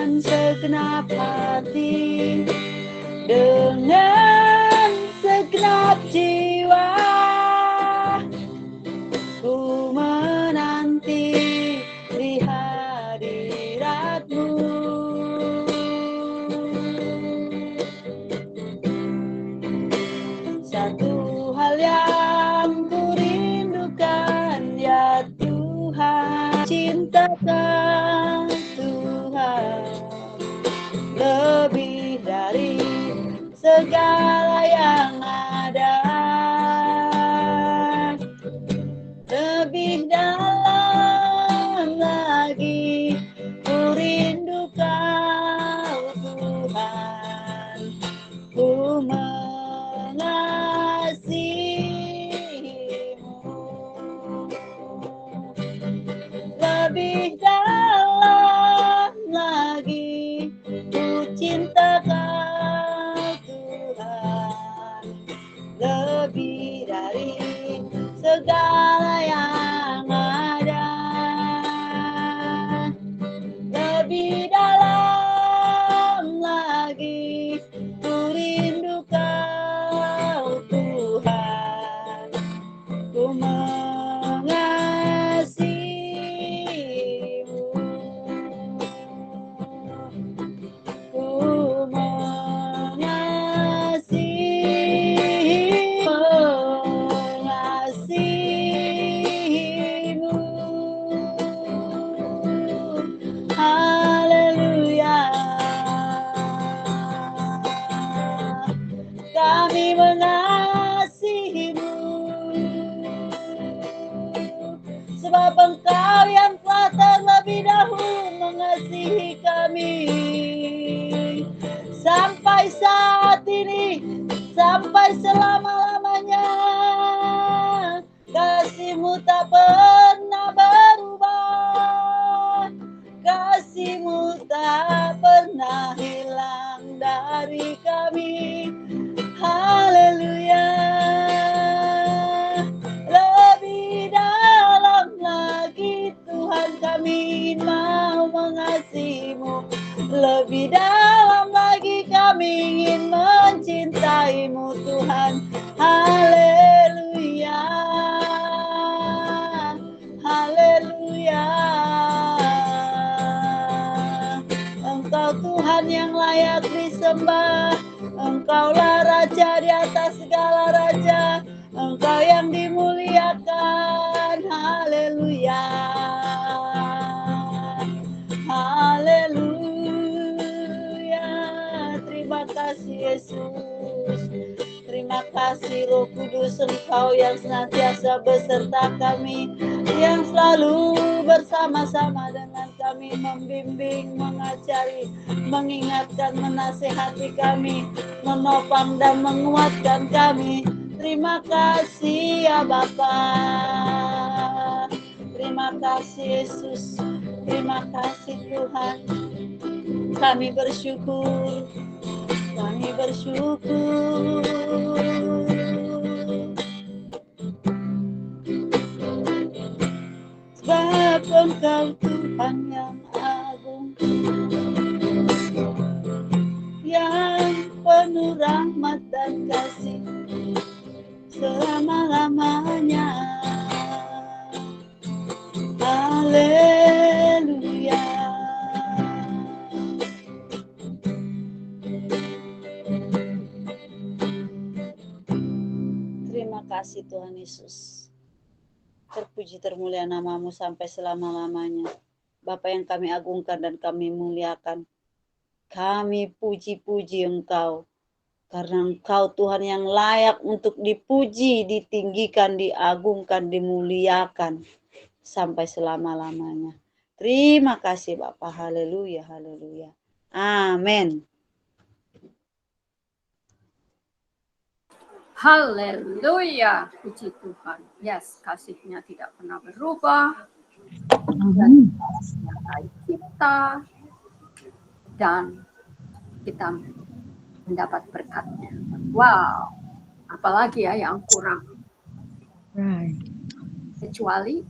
dengan segenap hati, dengan segenap jiwa, ku menanti di hadirat-Mu. Satu hal yang ku rindukan, ya Tuhan, cintakan Tuhan lebih dari segala yang ada, lebih dalam lagi ku rindu Kau Tuhan, ku mengasihi-Mu, lebih dalam lagi ku cinta Kau Tuhan, lebih dari segala yang ada, lebih dalam lagi ku rindu Kau Tuhan, ku mengasihi-Mu, ku mengasihi-Mu. Haleluya, kami mengasihi-Mu, sebab Engkau yang telah terlebih dahulu mengasihi kami. Sampai saat ini, sampai selama-lamanya, kasih-Mu tak pernah berubah, kasih-Mu tak pernah hilang dari kami. Haleluya, lebih dalam lagi Tuhan kami mau mengasihi-Mu, lebih dalam lagi kami ingin mencintai-Mu Tuhan. Haleluya, haleluya, Engkau Tuhan yang layak disembah, Engkaulah Raja di atas segala raja, Engkau yang dimuliakan. Haleluya, haleluya, terima kasih Yesus, terima kasih Roh Kudus, Engkau yang senantiasa beserta kami, yang selalu bersama-sama dengan kami, membimbing, mengajari, mengingatkan, menasihati kami, menopang dan menguatkan kami. Terima kasih ya Bapa, terima kasih Yesus, terima kasih Tuhan. Kami bersyukur, kami bersyukur. Sebab Engkau Tuhan yang agung, yang penuh rahmat dan kasih selama-lamanya. Haleluya. Terima kasih Tuhan Yesus. Terpuji termulia nama-Mu sampai selama-lamanya. Bapa yang kami agungkan dan kami muliakan, kami puji-puji Engkau, karena Engkau Tuhan yang layak untuk dipuji, ditinggikan, diagungkan, dimuliakan sampai selama-lamanya. Terima kasih Bapa. Haleluya, haleluya. Amin. Haleluya, puji Tuhan. Yes, kasih-Nya tidak pernah berubah. Dan menyertai kita, dan kita mendapat berkat-Nya. Wow, apalagi ya yang kurang? Kecuali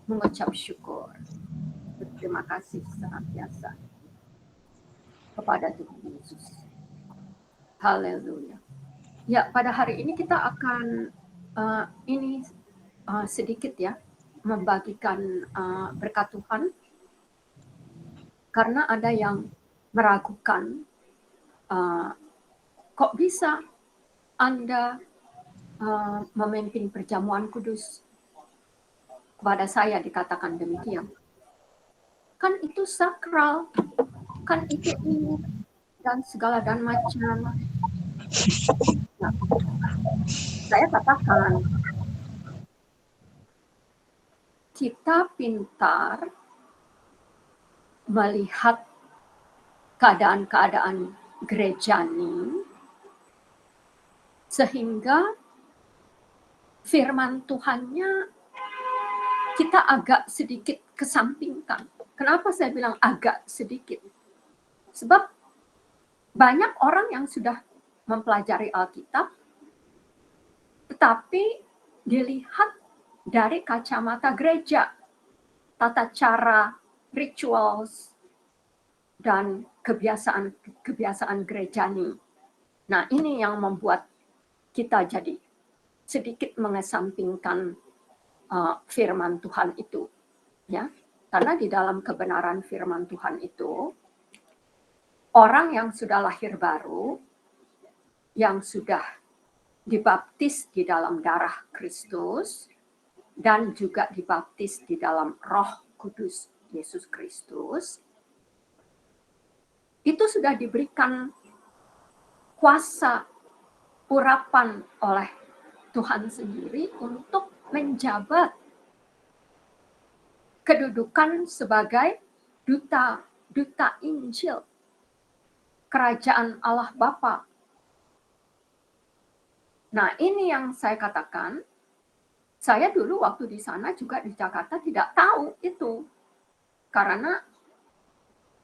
mengucap syukur. Terima kasih senantiasa. kepada Tuhan Yesus. Haleluya. Ya, pada hari ini kita akan sedikit ya membagikan berkat Tuhan, karena ada yang meragukan, kok bisa Anda memimpin perjamuan kudus? Kepada saya dikatakan demikian. Kan itu sakral, kan itu ini dan segala dan macam. Nah, saya katakan kita pintar melihat keadaan-keadaan gerejani sehingga firman Tuhannya kita agak sedikit kesampingkan. Kenapa saya bilang agak sedikit? Sebab banyak orang yang sudah mempelajari Alkitab, tetapi dilihat dari kacamata gereja, tata cara, rituals, dan kebiasaan gerejani. Nah, ini yang membuat kita jadi sedikit mengesampingkan firman Tuhan itu, ya. Karena di dalam kebenaran firman Tuhan itu, orang yang sudah lahir baru, yang sudah dibaptis di dalam darah Kristus, dan juga dibaptis di dalam Roh Kudus Yesus Kristus, itu sudah diberikan kuasa urapan oleh Tuhan sendiri untuk menjabat kedudukan sebagai duta Injil Kerajaan Allah Bapa. Nah, ini yang saya katakan. Saya dulu waktu di sana juga di Jakarta tidak tahu itu, karena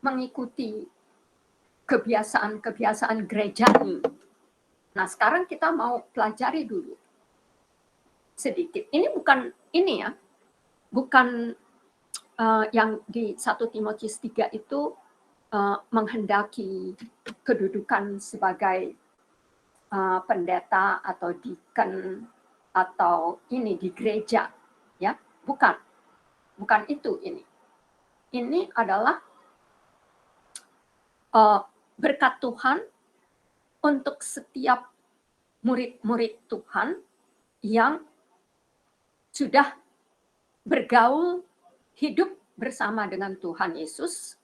mengikuti kebiasaan gerejani. Nah, sekarang kita mau pelajari dulu sedikit. Ini bukan ini ya, bukan yang di 1 Timotius 3 itu menghendaki kedudukan sebagai pendeta atau deacon atau ini di gereja, ya, bukan itu ini. Ini adalah berkat Tuhan untuk setiap murid-murid Tuhan yang sudah bergaul hidup bersama dengan Tuhan Yesus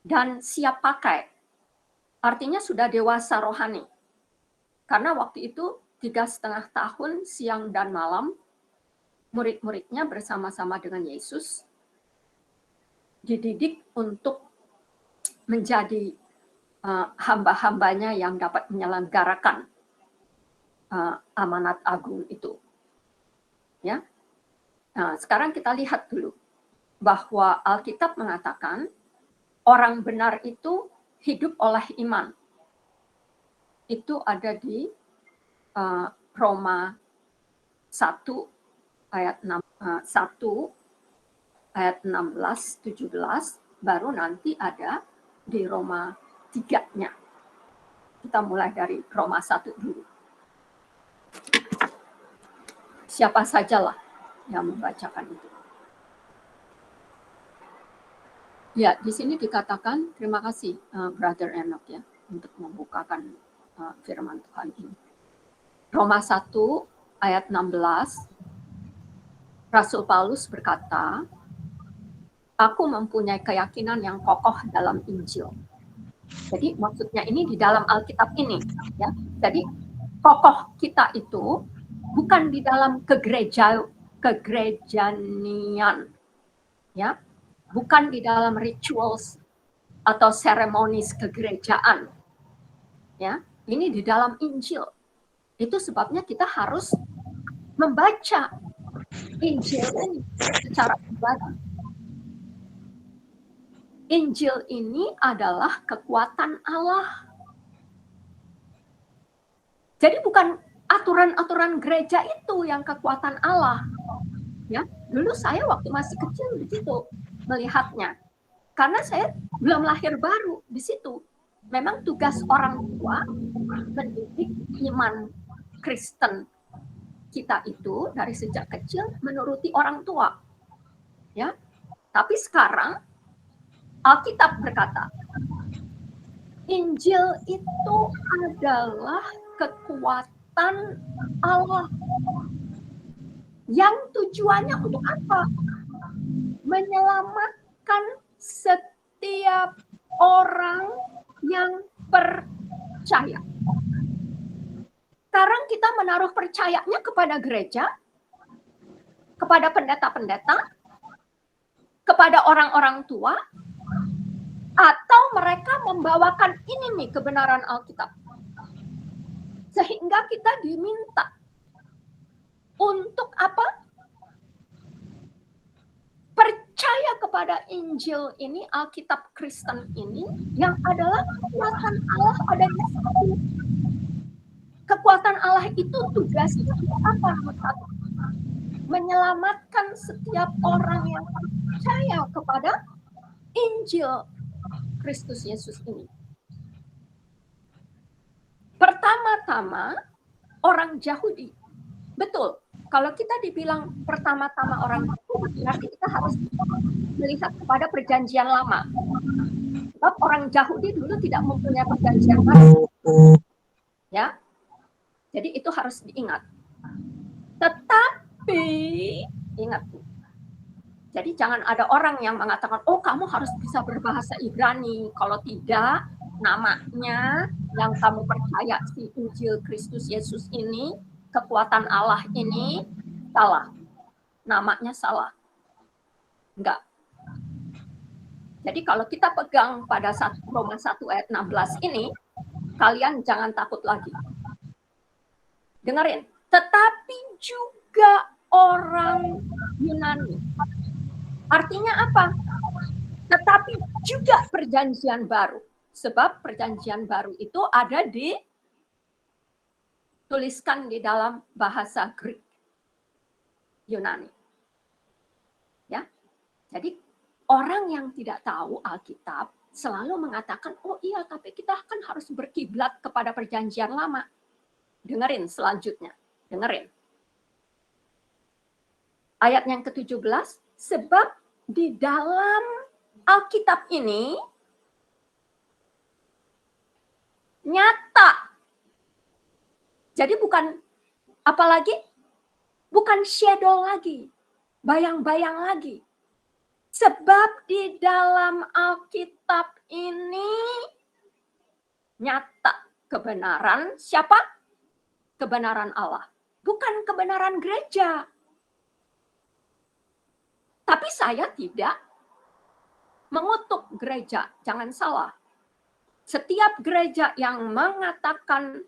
dan siap pakai. Artinya sudah dewasa rohani. Karena waktu itu 3,5 tahun siang dan malam murid-muridnya bersama-sama dengan Yesus dididik untuk menjadi hamba-hambanya yang dapat menyelenggarakan amanat agung itu. Ya. Nah, sekarang kita lihat dulu bahwa Alkitab mengatakan orang benar itu hidup oleh iman. Itu ada di Roma 1 ayat 16-17, baru nanti ada di Roma 3-nya. Kita mulai dari Roma 1 dulu. Siapa sajalah yang membacakan itu. Ya, di sini dikatakan, terima kasih Brother Enoch ya, untuk membukakan firman Tuhan ini. Roma 1 ayat 16, Rasul Paulus berkata, aku mempunyai keyakinan yang kokoh dalam Injil. Jadi maksudnya ini di dalam Alkitab ini, ya. Jadi kokoh kita itu bukan di dalam kegerejanian, ya, bukan di dalam rituals atau seremonis kegerejaan, ya. Ini di dalam Injil. Itu sebabnya kita harus membaca Injil ini secara pribadi. Injil ini adalah kekuatan Allah. Jadi bukan aturan-aturan gereja itu yang kekuatan Allah. Ya, dulu saya waktu masih kecil di situ melihatnya. Karena saya belum lahir baru di situ. memang tugas orang tua mendidik iman Kristen kita itu dari sejak kecil menuruti orang tua. Ya. Tapi sekarang Alkitab berkata, Injil itu adalah kekuatan Allah yang tujuannya untuk apa? Menyelamatkan setiap orang yang percaya. Sekarang kita menaruh percayanya kepada gereja, kepada pendeta-pendeta, kepada orang-orang tua, atau mereka membawakan ini nih kebenaran Alkitab. Sehingga kita diminta untuk apa? Percaya kepada Injil ini, Alkitab Kristen ini, yang adalah kekuatan Allah adanya satu. Kekuatan Allah itu tugasnya apa? Nomor satu, menyelamatkan setiap orang yang percaya kepada Injil Kristus Yesus ini. Pertama-tama orang Yahudi. Betul, kalau kita dibilang pertama-tama orang Yahudi, berarti kita harus melihat kepada perjanjian lama. Sebab orang Yahudi dulu tidak mempunyai perjanjian baru. Ya, jadi itu harus diingat. Tetapi, ingat, jadi jangan ada orang yang mengatakan, oh kamu harus bisa berbahasa Ibrani. Kalau tidak, namanya yang kamu percaya si Injil Kristus Yesus ini, kekuatan Allah ini, salah. Namanya salah. Enggak. Jadi kalau kita pegang pada Roma 1 ayat 16 ini, kalian jangan takut lagi. Dengerin. Tetapi juga orang Yunani. Artinya apa? Tetapi juga perjanjian baru. Sebab perjanjian baru itu ada dituliskan di dalam bahasa Greek. Yunani. Ya. Jadi orang yang tidak tahu Alkitab selalu mengatakan, oh iya, tapi kita kan harus berkiblat kepada perjanjian lama. Dengerin selanjutnya. Dengerin. Ayat yang ke-17, sebab di dalam Alkitab ini nyata. Jadi bukan apalagi, bukan shadow lagi, bayang-bayang lagi. Sebab di dalam Alkitab ini nyata kebenaran siapa? Kebenaran Allah. Bukan kebenaran gereja. Tapi saya tidak mengutuk gereja. Jangan salah. Setiap gereja yang mengatakan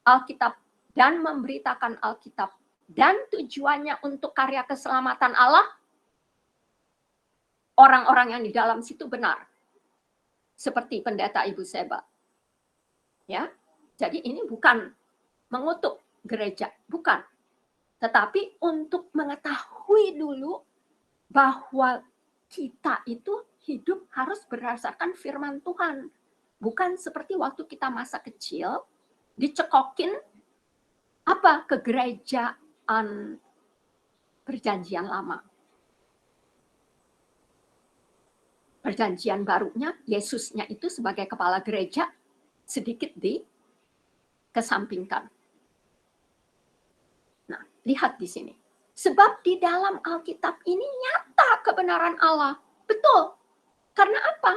Alkitab dan memberitakan Alkitab dan tujuannya untuk karya keselamatan Allah, orang-orang yang di dalam situ benar. Seperti pendeta Ibu Seba. Ya. Jadi ini bukan mengutuk gereja, bukan. Tetapi untuk mengetahui dulu bahwa kita itu hidup harus berdasarkan firman Tuhan. Bukan seperti waktu kita masa kecil, dicekokin apa? Kegerejaan perjanjian lama. Perjanjian barunya, Yesusnya itu sebagai kepala gereja sedikit dikesampingkan. Nah, lihat di sini. Sebab di dalam Alkitab ini nyata kebenaran Allah. Betul. Karena apa?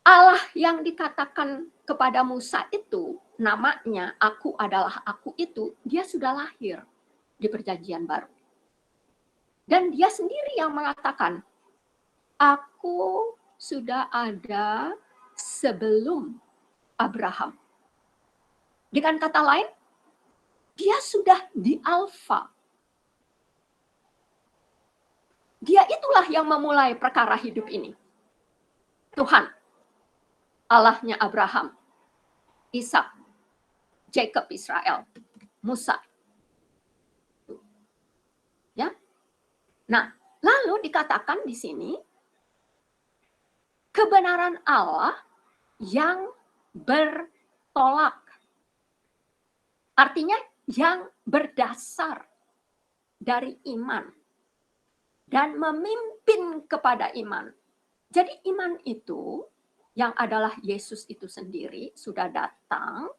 Allah yang dikatakan kepada Musa itu, namanya aku adalah aku itu, dia sudah lahir di perjanjian baru. Dan dia sendiri yang mengatakan, aku sudah ada sebelum Abraham. Dengan kata lain, dia sudah di Alfa. Dia itulah yang memulai perkara hidup ini. Tuhan, Allahnya Abraham, Ishak, Jacob Israel, Musa. Ya. Nah, lalu dikatakan di sini, kebenaran Allah yang bertolak. Artinya yang berdasar dari iman dan memimpin kepada iman. Jadi iman itu yang adalah Yesus itu sendiri sudah datang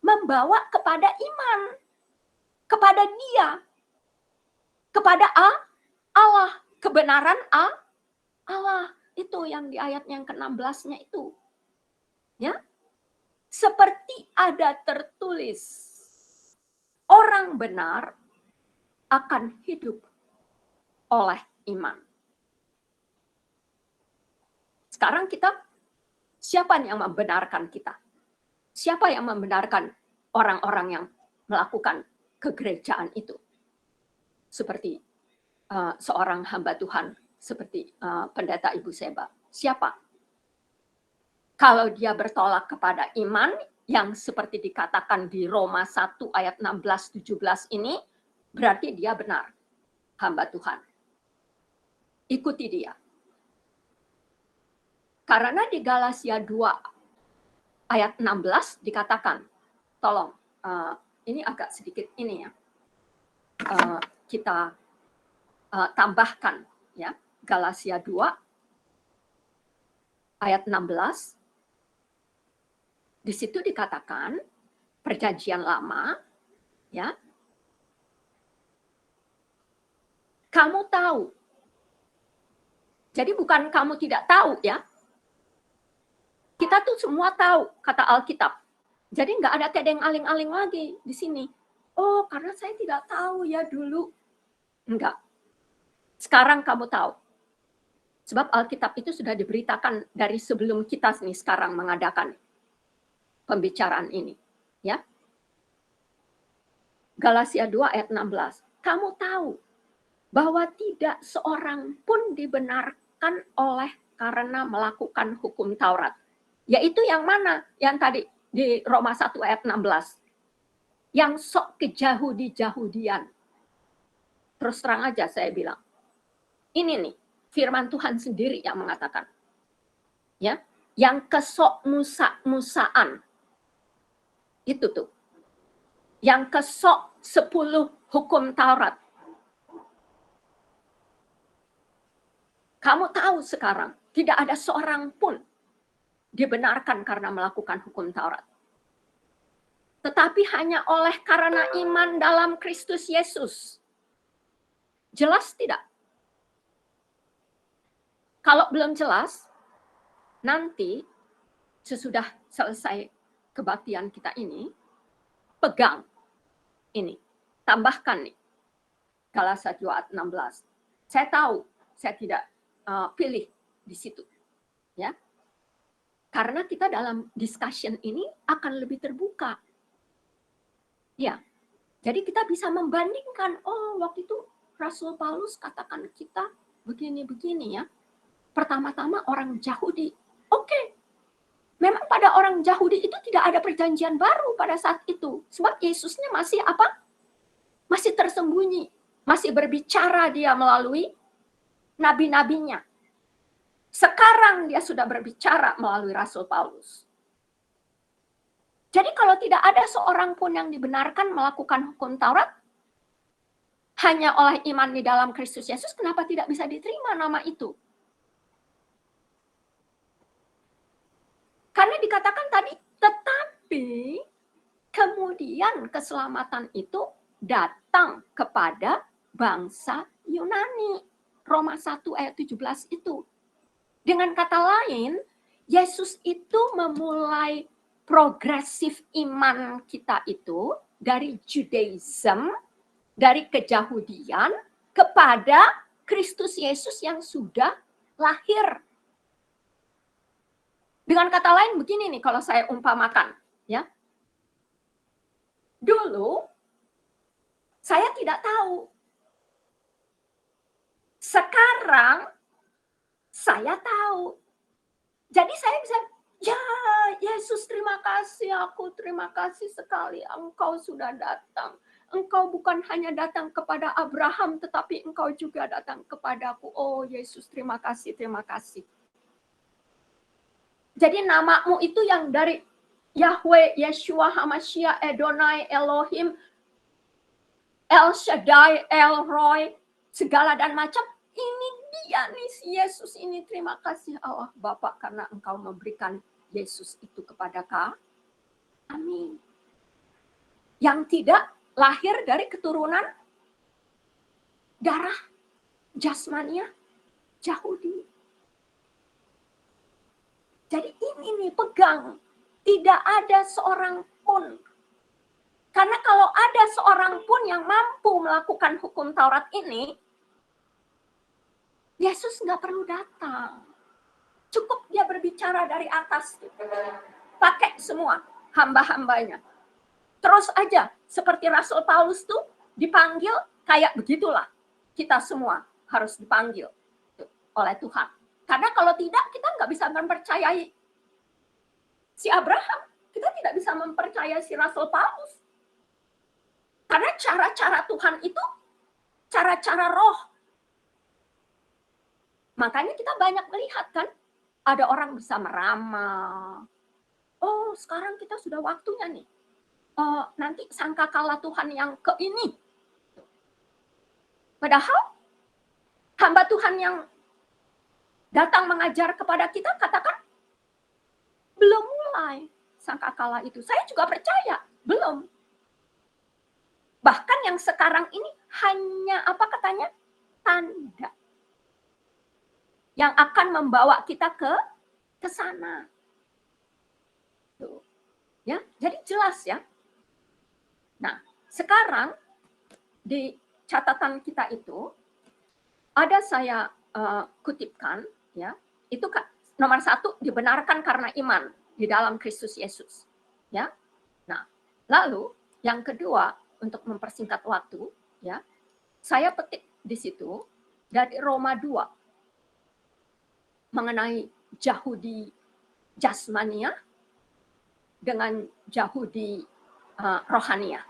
membawa kepada iman, kepada Dia, kepada Allah, kebenaran Allah. Itu yang di ayat yang ke-16-nya itu. Ya. Seperti ada tertulis, orang benar akan hidup oleh iman. Sekarang kita, siapa yang membenarkan kita? Siapa yang membenarkan orang-orang yang melakukan kegerejaan itu? Seperti seorang hamba Tuhan, seperti pendeta Ibu Seba. Siapa? Kalau dia bertolak kepada iman, yang seperti dikatakan di Roma 1 ayat 16-17 ini, berarti dia benar, hamba Tuhan. Ikuti dia. Karena di Galatia 2 ayat 16 dikatakan, tolong, ini agak sedikit ini ya, kita tambahkan ya, Galatia 2 ayat 16. Di situ dikatakan perjanjian lama, ya. Kamu tahu. Jadi bukan kamu tidak tahu ya. Kita tuh semua tahu, kata Alkitab. Jadi nggak ada tedeng aling-aling lagi di sini. Oh, karena saya tidak tahu ya dulu. Enggak. Sekarang kamu tahu. Sebab Alkitab itu sudah diberitakan dari sebelum kita nih sekarang mengadakan pembicaraan ini, ya. Galatia 2 ayat 16. Kamu tahu bahwa tidak seorang pun dibenarkan oleh karena melakukan hukum Taurat. Yaitu yang mana? Yang tadi di Roma 1 ayat 16. Yang sok kejahudi-jahudian. Terus terang aja saya bilang. Ini nih, firman Tuhan sendiri yang mengatakan. Ya, yang kesok musa-musaan. Itu tuh. Yang kesok 10 hukum Taurat. Kamu tahu sekarang, tidak ada seorang pun dibenarkan karena melakukan hukum Taurat. Tetapi hanya oleh karena iman dalam Kristus Yesus. Jelas tidak? Kalau belum jelas, nanti sesudah selesai kebaktian kita ini, pegang ini, tambahkan nih, Galatia 2 ayat 16. Saya tahu, saya tidak pilih di situ, ya. Karena kita dalam discussion ini akan lebih terbuka, ya. Jadi kita bisa membandingkan, oh waktu itu Rasul Paulus katakan kita begini-begini ya. Pertama-tama orang Yahudi, oke. Memang pada orang Yahudi itu tidak ada perjanjian baru pada saat itu. Sebab Yesusnya masih apa? Masih tersembunyi. Masih berbicara dia melalui nabi-nabinya. Sekarang dia sudah berbicara melalui Rasul Paulus. Jadi kalau tidak ada seorang pun yang dibenarkan melakukan hukum Taurat, hanya oleh iman di dalam Kristus Yesus, kenapa tidak bisa diterima nama itu? Karena dikatakan tadi, tetapi kemudian keselamatan itu datang kepada bangsa Yunani. Roma 1 ayat 17 itu. Dengan kata lain, Yesus itu memulai progresif iman kita itu dari Judaism, dari kejahudian, kepada Kristus Yesus yang sudah lahir. Dengan kata lain begini nih kalau saya umpamakan, ya. Dulu saya tidak tahu. Sekarang saya tahu. Jadi saya bisa, ya Yesus terima kasih, aku terima kasih sekali Engkau sudah datang. Engkau bukan hanya datang kepada Abraham, tetapi Engkau juga datang kepadaku. Oh Yesus terima kasih, terima kasih. Jadi namamu itu yang dari Yahweh, Yeshua, Hamashiach, Adonai, Elohim, El Shaddai, El Roy, segala dan macam. Ini dia nih si Yesus ini. Terima kasih Allah Bapa karena Engkau memberikan Yesus itu kepada kami. Yang tidak lahir dari keturunan darah jasmania Yahudi. Jadi ini nih pegang. Tidak ada seorang pun. Karena kalau ada seorang pun yang mampu melakukan hukum Taurat ini, Yesus nggak perlu datang. Cukup dia berbicara dari atas. Pakai semua hamba-hambanya. Terus aja, seperti Rasul Paulus tuh dipanggil kayak begitulah. Kita semua harus dipanggil oleh Tuhan. Karena kalau tidak, kita nggak bisa mempercayai si Abraham. Kita tidak bisa mempercayai si Rasul Paulus. Karena cara-cara Tuhan itu cara-cara roh. Makanya kita banyak melihat kan, ada orang bisa meramal. Oh, sekarang kita sudah waktunya nih. Nanti sangkakala Tuhan yang ke ini. Padahal hamba Tuhan yang datang mengajar kepada kita katakan, belum mulai sangkakala itu. Saya juga percaya, belum. Bahkan yang sekarang ini hanya apa katanya? Tanda. Yang akan membawa kita ke sana. Tuh. Ya, jadi jelas ya. Nah, sekarang di catatan kita itu ada saya kutipkan ya. Itu nomor 1 dibenarkan karena iman di dalam Kristus Yesus. Ya. Nah, lalu yang kedua untuk mempersingkat waktu ya. Saya petik di situ dari Roma 2 mengenai Yahudi jasmania dengan Yahudi rohania.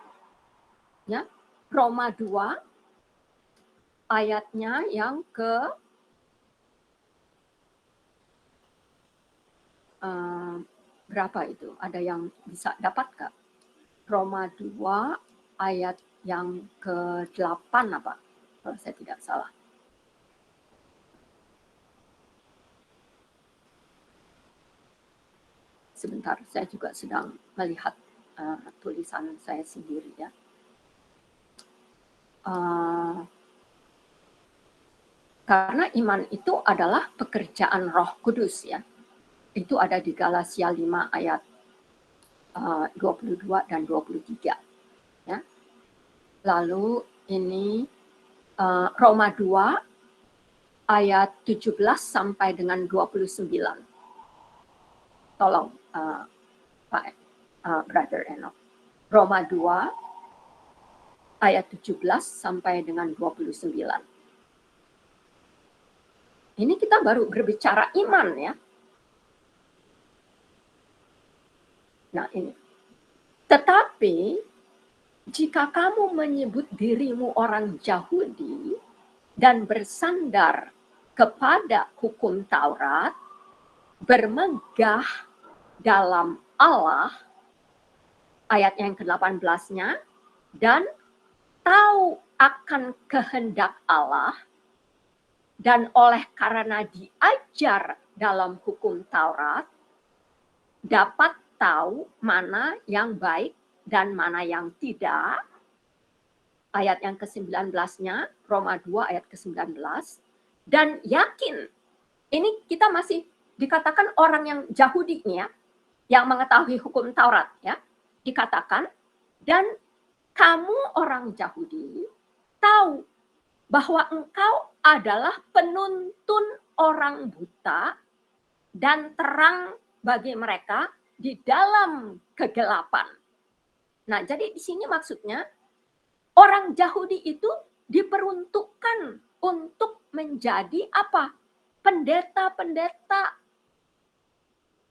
Ya, Roma 2 ayatnya yang ke berapa itu? Ada yang bisa dapat Kak? Roma 2 ayat yang ke-8 apa? Kalau saya tidak salah. Sebentar, saya juga sedang melihat tulisan saya sendiri ya. Karena iman itu adalah pekerjaan Roh Kudus ya. Itu ada di Galatia 5 ayat 22 dan 23 ya. Lalu ini Roma 2 ayat 17 sampai dengan 29. Tolong Pak Brother Enoch. Roma 2 ayat 17 sampai dengan 29. Ini kita baru berbicara iman ya. Nah ini. Tetapi jika kamu menyebut dirimu orang Yahudi dan bersandar kepada hukum Taurat, bermegah dalam Allah, ayat yang ke-18-nya, dan tahu akan kehendak Allah, dan oleh karena diajar dalam hukum Taurat, dapat tahu mana yang baik dan mana yang tidak. Ayat yang ke-19-nya, Roma 2 ayat ke-19, dan yakin, ini kita masih dikatakan orang yang Yahudi nih ya, yang mengetahui hukum Taurat ya, dikatakan, dan kamu orang Yahudi tahu bahwa engkau adalah penuntun orang buta dan terang bagi mereka di dalam kegelapan. Nah, jadi di sini maksudnya orang Yahudi itu diperuntukkan untuk menjadi apa? Pendeta-pendeta,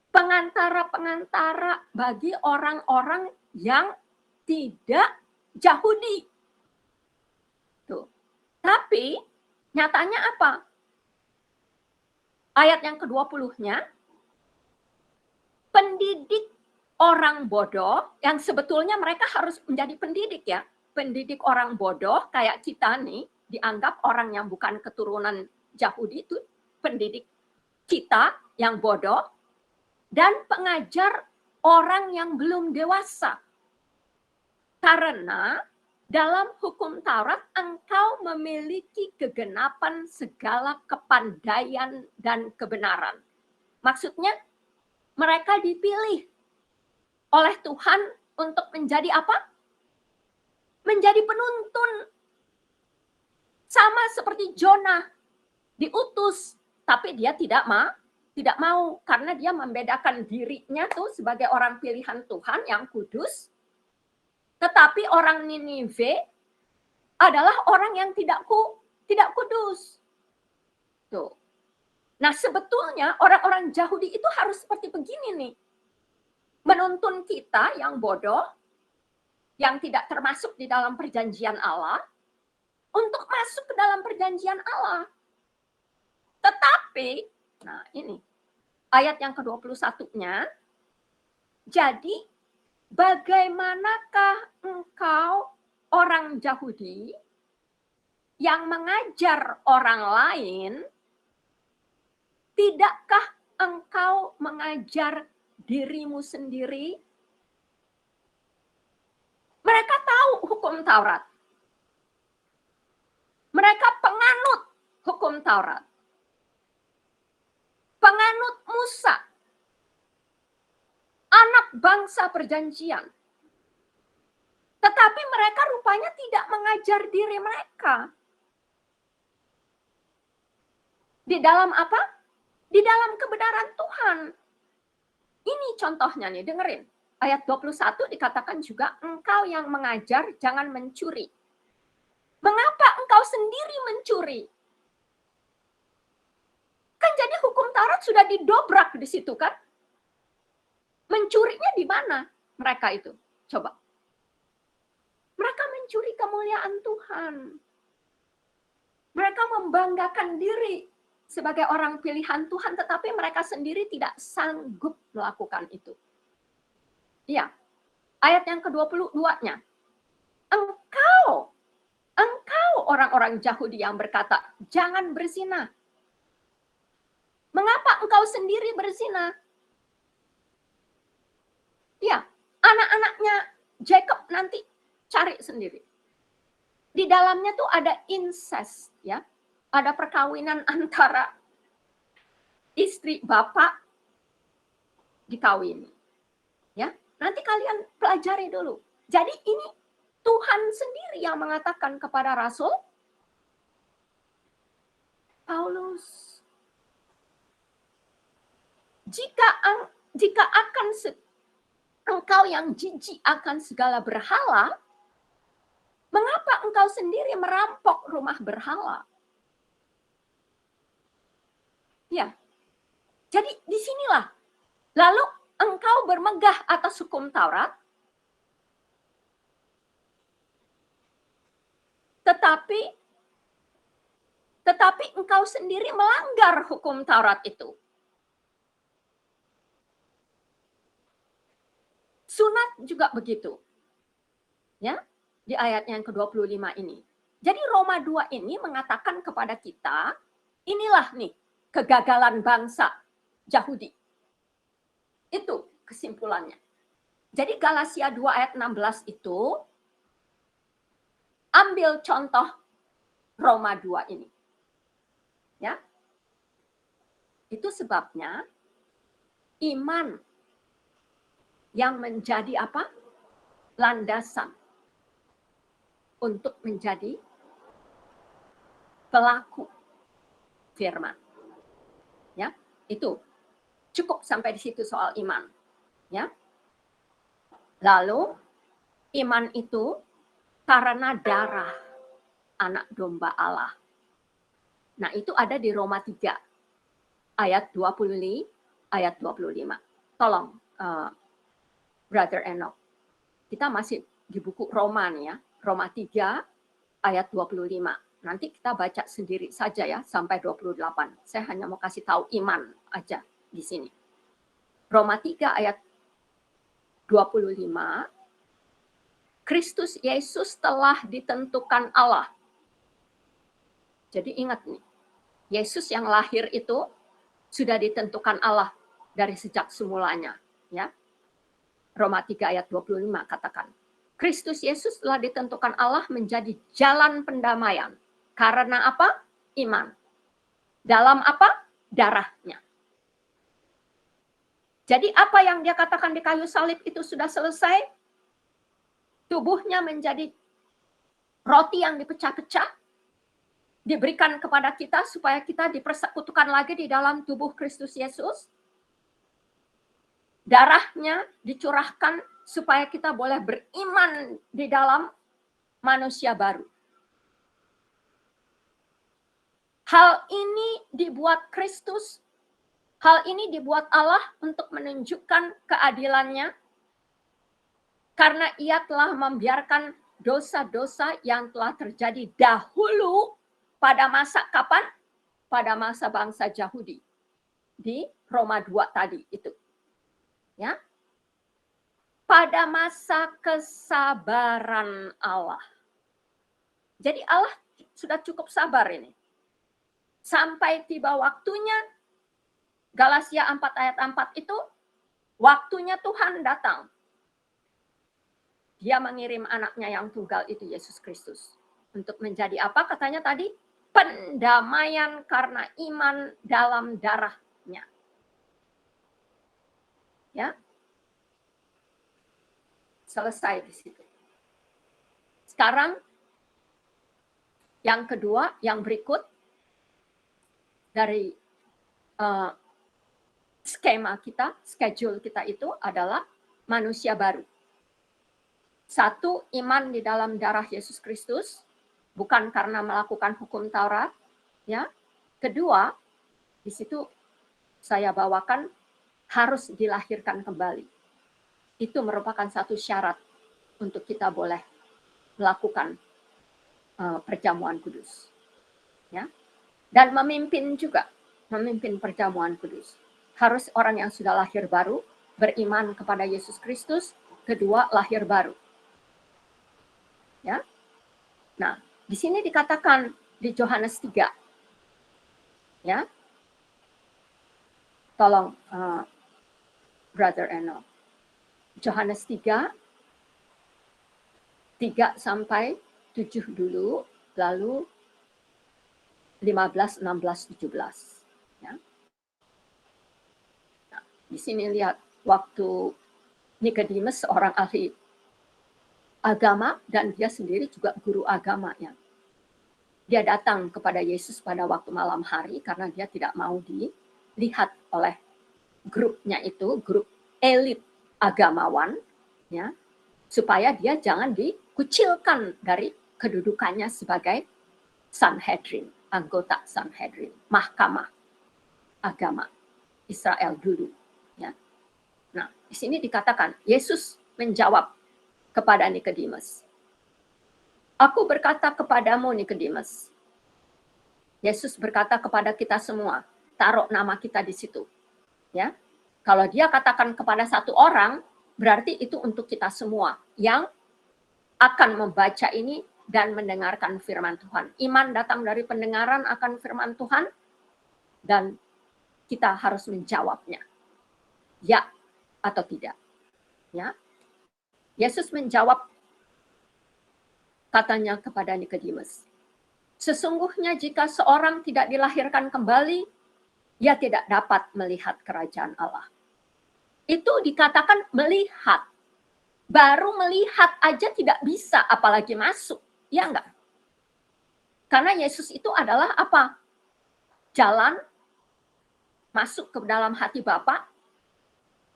pengantara-pengantara bagi orang-orang yang tidak Yahudi. Tuh. Tapi nyatanya apa? Ayat yang ke-20-nya, pendidik orang bodoh, yang sebetulnya mereka harus menjadi pendidik ya. Pendidik orang bodoh kayak kita nih, dianggap orang yang bukan keturunan Yahudi itu pendidik kita yang bodoh, dan pengajar orang yang belum dewasa. Karena dalam hukum Taurat engkau memiliki kegenapan segala kepandaian dan kebenaran. Maksudnya mereka dipilih oleh Tuhan untuk menjadi apa? Menjadi penuntun. Sama seperti Jonah, diutus, tapi dia tidak mau karena dia membedakan dirinya tuh sebagai orang pilihan Tuhan yang kudus. Tetapi orang Ninive adalah orang yang tidak kudus. Tuh. Nah, sebetulnya orang-orang Yahudi itu harus seperti begini nih. Menuntun kita yang bodoh, yang tidak termasuk di dalam perjanjian Allah, untuk masuk ke dalam perjanjian Allah. Tetapi, nah ini, ayat yang ke-21-nya, jadi bagaimanakah engkau orang Yahudi yang mengajar orang lain, tidakkah engkau mengajar dirimu sendiri? Mereka tahu hukum Taurat. Mereka penganut hukum Taurat. Penganut Musa. Anak bangsa perjanjian. Tetapi mereka rupanya tidak mengajar diri mereka. Di dalam apa? Di dalam kebenaran Tuhan. Ini contohnya nih, dengerin. Ayat 21 dikatakan juga, engkau yang mengajar jangan mencuri. Mengapa engkau sendiri mencuri? Kan jadi hukum Taurat sudah didobrak di situ kan? Mencurinya di mana mereka itu? Coba. Mereka mencuri kemuliaan Tuhan. Mereka membanggakan diri sebagai orang pilihan Tuhan, tetapi mereka sendiri tidak sanggup melakukan itu. Iya, ayat yang ke-22-nya. Engkau orang-orang Yahudi yang berkata, jangan berzina. Mengapa engkau sendiri berzina? Ya, anak-anaknya Jacob nanti cari sendiri. Di dalamnya tuh ada incest, ya. Ada perkawinan antara istri bapak dikawini. Ya, nanti kalian pelajari dulu. Jadi ini Tuhan sendiri yang mengatakan kepada Rasul Paulus, jika akan engkau yang jijik akan segala berhala, mengapa engkau sendiri merampok rumah berhala? Ya, jadi disinilah. Lalu engkau bermegah atas hukum Taurat, tetapi engkau sendiri melanggar hukum Taurat itu. Sunat juga begitu. Ya, di ayat yang ke-25 ini. Jadi Roma 2 ini mengatakan kepada kita, inilah nih kegagalan bangsa Yahudi. Itu kesimpulannya. Jadi Galatia 2 ayat 16 itu ambil contoh Roma 2 ini. Ya. Itu sebabnya iman yang menjadi apa? Landasan untuk menjadi pelaku firman. Ya, itu cukup sampai di situ soal iman. Ya. Lalu iman itu karena darah anak domba Allah. Nah, itu ada di Roma 3 ayat 25 ayat 25. Tolong Brother Enoch. Kita masih di buku Roma nih ya. Roma 3 ayat 25. Nanti kita baca sendiri saja ya sampai 28. Saya hanya mau kasih tahu iman aja di sini. Roma 3 ayat 25, Kristus Yesus telah ditentukan Allah. Jadi ingat nih, Yesus yang lahir itu sudah ditentukan Allah dari sejak semulanya. Ya. Roma 3 ayat 25 katakan, Kristus Yesus telah ditentukan Allah menjadi jalan pendamaian. Karena apa? Iman. Dalam apa? Darahnya. Jadi apa yang dia katakan di kayu salib itu sudah selesai. Tubuhnya menjadi roti yang dipecah-pecah. Diberikan kepada kita supaya kita dipersekutukan lagi di dalam tubuh Kristus Yesus. Darahnya dicurahkan supaya kita boleh beriman di dalam manusia baru. Hal ini dibuat Kristus, hal ini dibuat Allah untuk menunjukkan keadilannya, karena ia telah membiarkan dosa-dosa yang telah terjadi dahulu pada masa kapan? Pada masa bangsa Yahudi. Di Roma 2 tadi itu. Ya. Pada masa kesabaran Allah. Jadi Allah sudah cukup sabar ini. Sampai tiba waktunya, Galatia 4 ayat 4 itu, waktunya Tuhan datang. Dia mengirim anaknya yang tunggal itu, Yesus Kristus. Untuk menjadi apa katanya tadi? Pendamaian karena iman dalam darahnya. Ya. Selesai di situ. Sekarang, yang kedua, yang berikut, dari skema kita, schedule kita itu adalah manusia baru. Satu, iman di dalam darah Yesus Kristus, bukan karena melakukan hukum Taurat. Ya. Kedua, di situ saya bawakan harus dilahirkan kembali. Itu merupakan satu syarat untuk kita boleh melakukan perjamuan kudus. Ya. Dan memimpin juga, memimpin perjamuan kudus. Harus orang yang sudah lahir baru, beriman kepada Yesus Kristus, kedua lahir baru. Ya. Nah, di sini dikatakan di Yohanes 3. Ya. Tolong Brother Eno. Yohanes 3 sampai 7 dulu, lalu 15, 16, 17. Ya. Nah, di sini lihat waktu Nikodemus seorang ahli agama dan dia sendiri juga guru agama ya. Dia datang kepada Yesus pada waktu malam hari karena dia tidak mau dilihat oleh grupnya itu, grup elit agamawan ya, supaya dia jangan dikucilkan dari kedudukannya sebagai Sanhedrin, anggota Sanhedrin, mahkamah agama Israel dulu. Ya. Nah, di sini dikatakan Yesus menjawab kepada Nikodemus, "Aku berkata kepadamu Nikodemus." Yesus berkata kepada kita semua, taruh nama kita di situ. Ya, kalau dia katakan kepada satu orang, berarti itu untuk kita semua yang akan membaca ini dan mendengarkan firman Tuhan. Iman datang dari pendengaran akan firman Tuhan, dan kita harus menjawabnya. Ya atau tidak. Ya. Yesus menjawab, katanya kepada Nikodemus, "Sesungguhnya jika seorang tidak dilahirkan kembali, ia tidak dapat melihat kerajaan Allah." Itu dikatakan melihat. Baru melihat aja tidak bisa, apalagi masuk. Ya enggak? Karena Yesus itu adalah apa? Jalan masuk ke dalam hati Bapa,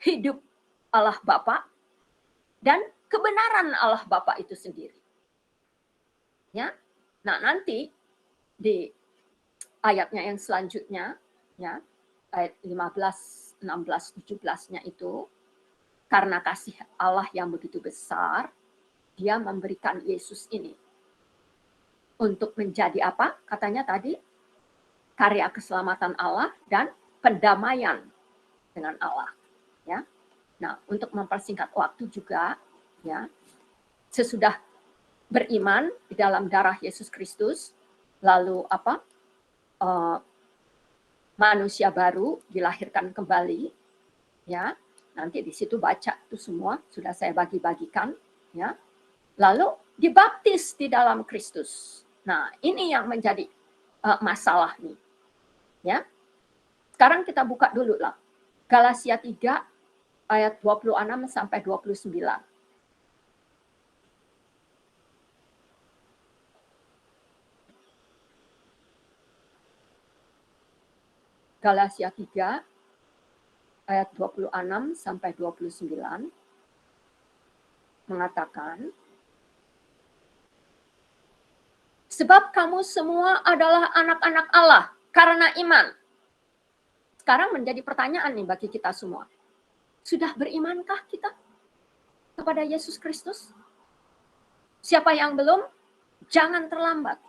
hidup Allah Bapa, dan kebenaran Allah Bapa itu sendiri. Ya. Nah, nanti di ayatnya yang selanjutnya, ya, ayat 15, 16, 17-nya itu, karena kasih Allah yang begitu besar, dia memberikan Yesus ini untuk menjadi apa? Katanya tadi, karya keselamatan Allah dan pendamaian dengan Allah. ya. Nah, untuk mempersingkat waktu juga, ya, sesudah beriman di dalam darah Yesus Kristus, lalu manusia baru dilahirkan kembali, ya. Nanti di situ baca itu semua sudah saya bagi-bagikan, ya. Lalu dibaptis di dalam Kristus. Nah, ini yang menjadi masalah nih, ya. Sekarang kita buka dulu lah. Galatia 3 ayat 26 sampai 29. Galatia 3 ayat 26 sampai 29 mengatakan, sebab kamu semua adalah anak-anak Allah karena iman. Sekarang menjadi pertanyaan nih bagi kita semua. Sudah berimankah kita kepada Yesus Kristus? Siapa yang belum, jangan terlambat.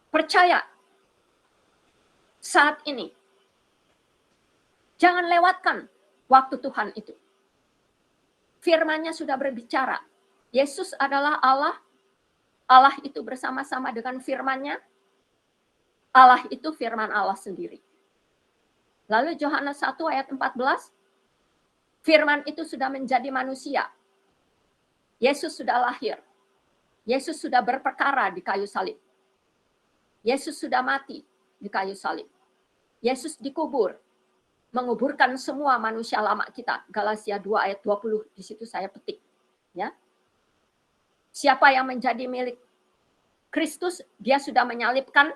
Percaya saat ini. Jangan lewatkan waktu Tuhan itu. Firman-Nya sudah berbicara. Yesus adalah Allah. Allah itu bersama-sama dengan firman-Nya. Allah itu firman Allah sendiri. Lalu Yohanes 1 ayat 14, firman itu sudah menjadi manusia. Yesus sudah lahir. Yesus sudah berperkara di kayu salib. Yesus sudah mati di kayu salib. Yesus dikubur, menguburkan semua manusia lama kita. Galatia 2 ayat 20, di situ saya petik. Ya. Siapa yang menjadi milik Kristus, dia sudah menyalibkan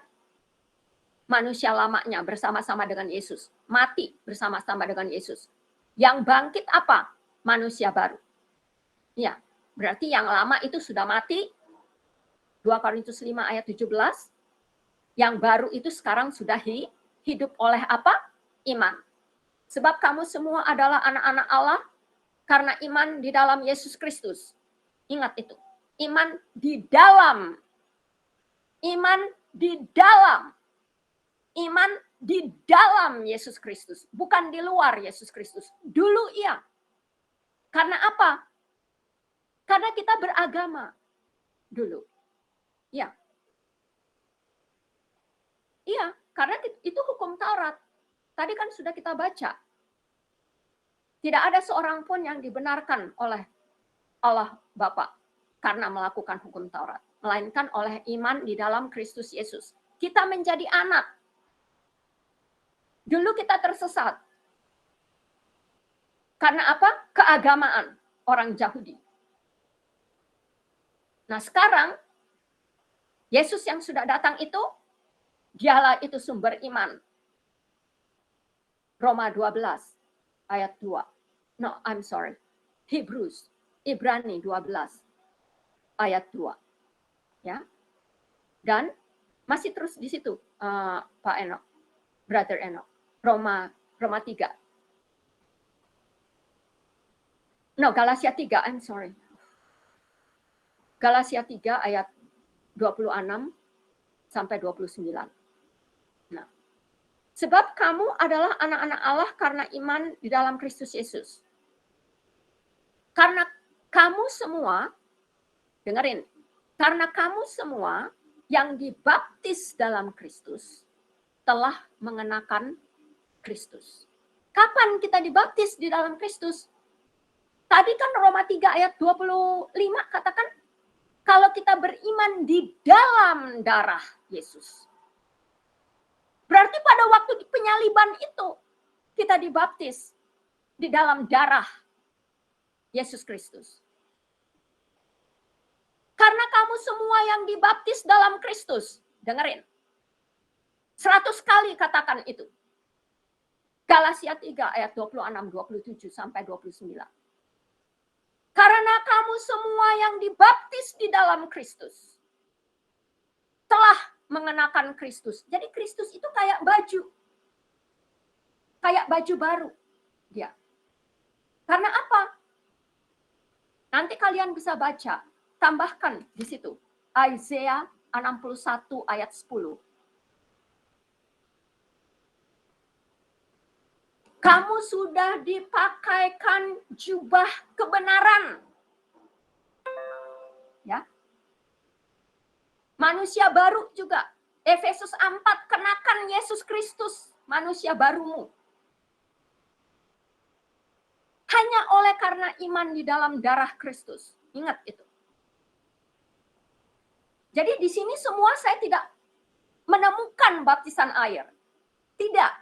manusia lamanya bersama-sama dengan Yesus. Mati bersama-sama dengan Yesus. Yang bangkit apa? Manusia baru. Ya, berarti yang lama itu sudah mati. 2 Korintus 5 ayat 17. Yang baru itu sekarang sudah hidup oleh apa? Iman. Sebab kamu semua adalah anak-anak Allah karena iman di dalam Yesus Kristus. Ingat itu. Iman di dalam. Iman di dalam. Iman di dalam Yesus Kristus. Bukan di luar Yesus Kristus. Dulu iya. Karena apa? Karena kita beragama. Dulu. Ya. Iya, karena itu hukum Taurat. Tadi kan sudah kita baca. Tidak ada seorang pun yang dibenarkan oleh Allah Bapa karena melakukan hukum Taurat. Melainkan oleh iman di dalam Kristus Yesus. Kita menjadi anak. Dulu kita tersesat. Karena apa? Keagamaan orang Yahudi. Nah sekarang, Yesus yang sudah datang itu, dialah itu sumber iman. Roma 12 ayat 2. No, I'm sorry. Hebrews, Ibrani 12 ayat 2. Ya. Dan masih terus di situ Pak Enoch, Brother Enoch. Roma 3. No, Galatia 3, I'm sorry. Galatia 3 ayat 26 sampai 29. Nah, sebab kamu adalah anak-anak Allah karena iman di dalam Kristus Yesus. Karena kamu semua, dengerin, karena kamu semua yang dibaptis dalam Kristus telah mengenakan Kristus. Kapan kita dibaptis di dalam Kristus? Tadi kan Roma 3 ayat 25 katakan, kalau kita beriman di dalam darah Yesus. Berarti pada waktu penyaliban itu, kita dibaptis di dalam darah Yesus Kristus. Karena kamu semua yang dibaptis dalam Kristus, dengerin, 100 kali katakan itu. Galatia 3 ayat 26, 27 sampai 29. Karena kamu semua yang dibaptis di dalam Kristus telah mengenakan Kristus. Jadi Kristus itu kayak baju. Kayak baju baru. Dia. Karena apa? Nanti kalian bisa baca, tambahkan di situ. Isaiah 61 ayat 10. Kamu sudah dipakaikan jubah kebenaran. Ya. Manusia baru juga. Efesus 4, kenakan Yesus Kristus, manusia barumu. Hanya oleh karena iman di dalam darah Kristus. Ingat itu. Jadi di sini semua saya tidak menemukan baptisan air. Tidak.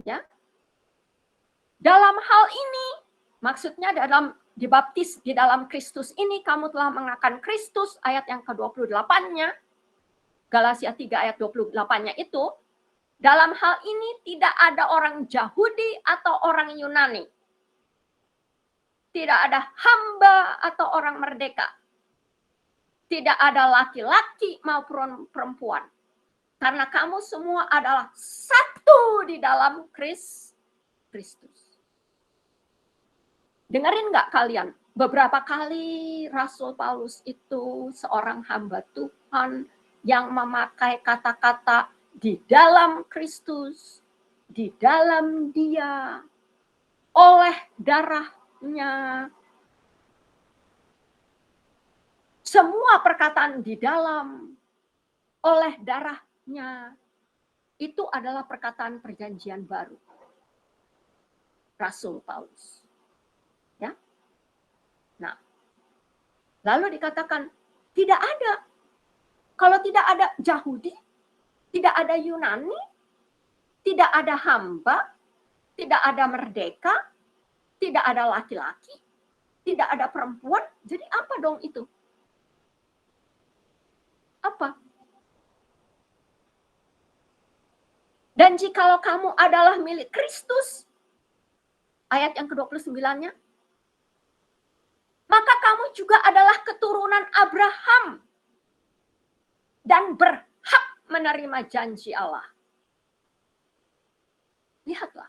Ya. Dalam hal ini, maksudnya dalam dibaptis di dalam Kristus ini, kamu telah mengenakan Kristus, ayat yang ke-28-nya, Galatia 3 ayat 28-nya itu, dalam hal ini tidak ada orang Yahudi atau orang Yunani. Tidak ada hamba atau orang merdeka. Tidak ada laki-laki maupun perempuan. Karena kamu semua adalah satu di dalam Kristus. Dengerin nggak kalian? Beberapa kali Rasul Paulus itu seorang hamba Tuhan yang memakai kata-kata di dalam Kristus, di dalam Dia, oleh darahnya. Semua perkataan di dalam, oleh darahnya, itu adalah perkataan perjanjian baru. Rasul Paulus. Ya. Nah, lalu dikatakan tidak ada. Kalau tidak ada Yahudi, tidak ada Yunani, tidak ada hamba, tidak ada merdeka, tidak ada laki-laki, tidak ada perempuan. Jadi apa dong itu? Apa? Dan jikalau kamu adalah milik Kristus, ayat yang ke-29-nya, maka kamu juga adalah keturunan Abraham dan berhak menerima janji Allah. Lihatlah.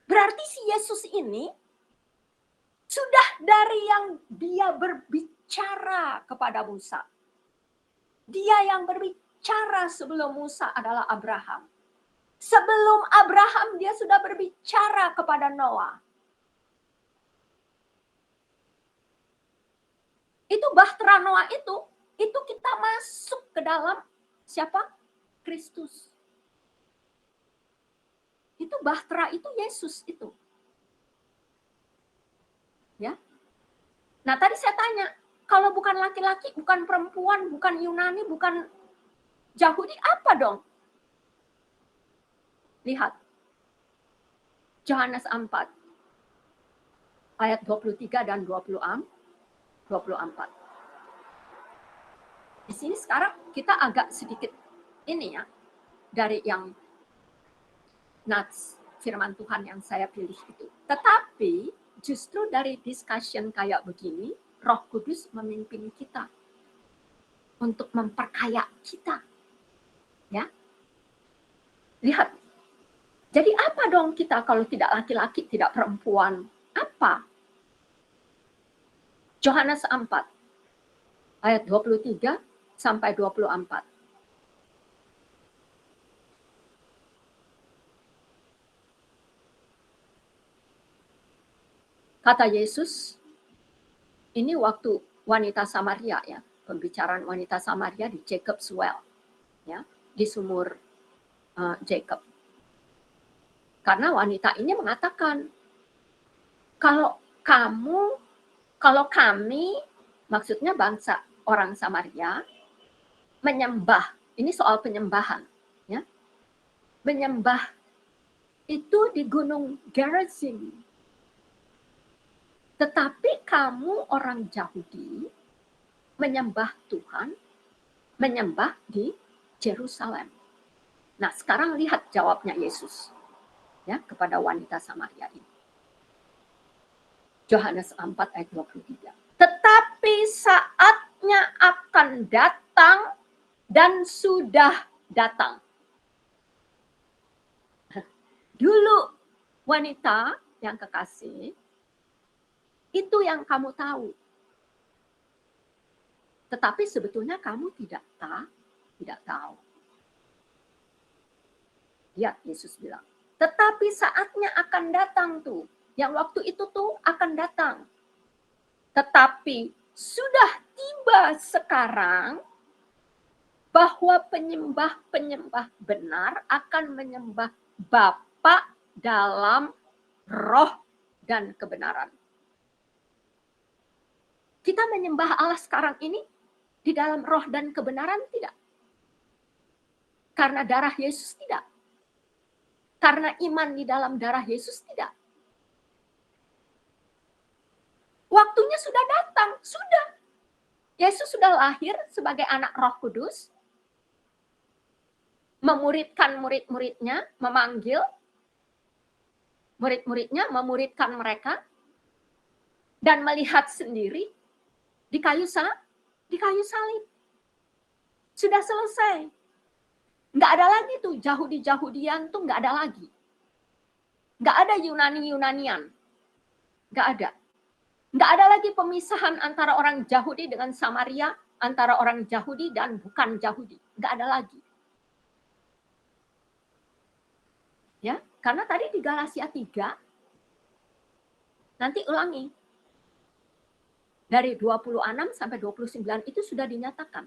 Berarti si Yesus ini sudah dari yang dia berbicara kepada Musa. Dia yang berbicara sebelum Musa adalah Abraham. Sebelum Abraham dia sudah berbicara kepada Noah. Itu bahtera Noah itu kita masuk ke dalam siapa? Kristus. Itu bahtera itu Yesus itu. Ya. Nah, tadi saya tanya, kalau bukan laki-laki, bukan perempuan, bukan Yunani, bukan Yahudi, apa dong? Lihat. Yohanes 4 ayat 23 dan 24. Di sini sekarang kita agak sedikit ini ya, dari yang nats firman Tuhan yang saya pilih itu. Tetapi justru dari discussion kayak begini, Roh Kudus memimpin kita untuk memperkaya kita. Ya. Lihat. Jadi apa dong kita kalau tidak laki-laki, tidak perempuan? Apa? Yohanes 4 ayat 23 sampai 24. Kata Yesus, ini waktu wanita Samaria ya, pembicaraan wanita Samaria di Jacob's Well, ya, di sumur Jacob. Karena wanita ini mengatakan, kalau kami, maksudnya bangsa orang Samaria, menyembah, ini soal penyembahan, ya, menyembah itu di Gunung Gerizim. Tetapi kamu orang Yahudi menyembah Tuhan, menyembah di Yerusalem. Nah, sekarang lihat jawabnya Yesus ya kepada wanita Samaria ini. Yohanes 4 ayat 23. Tetapi saatnya akan datang dan sudah datang. Dulu wanita yang kekasih, itu yang kamu tahu. Tetapi sebetulnya kamu tidak tahu. Ya, Yesus bilang. Tetapi saatnya akan datang tuh. Yang waktu itu tuh akan datang. Tetapi sudah tiba sekarang bahwa penyembah-penyembah benar akan menyembah Bapa dalam roh dan kebenaran. Kita menyembah Allah sekarang ini di dalam roh dan kebenaran tidak? Karena darah Yesus tidak? Karena iman di dalam darah Yesus tidak? Waktunya sudah datang, sudah. Yesus sudah lahir sebagai anak Roh Kudus, memuridkan murid-muridnya, memanggil murid-muridnya, memuridkan mereka, dan melihat sendiri di kayu salib. Sudah selesai. Nggak ada lagi tuh Yahudi-Yahudian tuh nggak ada lagi. Nggak ada Yunani-Yunanian. Nggak ada. Nggak ada lagi pemisahan antara orang Yahudi dengan Samaria, antara orang Yahudi dan bukan Yahudi. Nggak ada lagi. Ya, karena tadi di Galatia 3, nanti ulangi. Dari 26 sampai 29 itu sudah dinyatakan.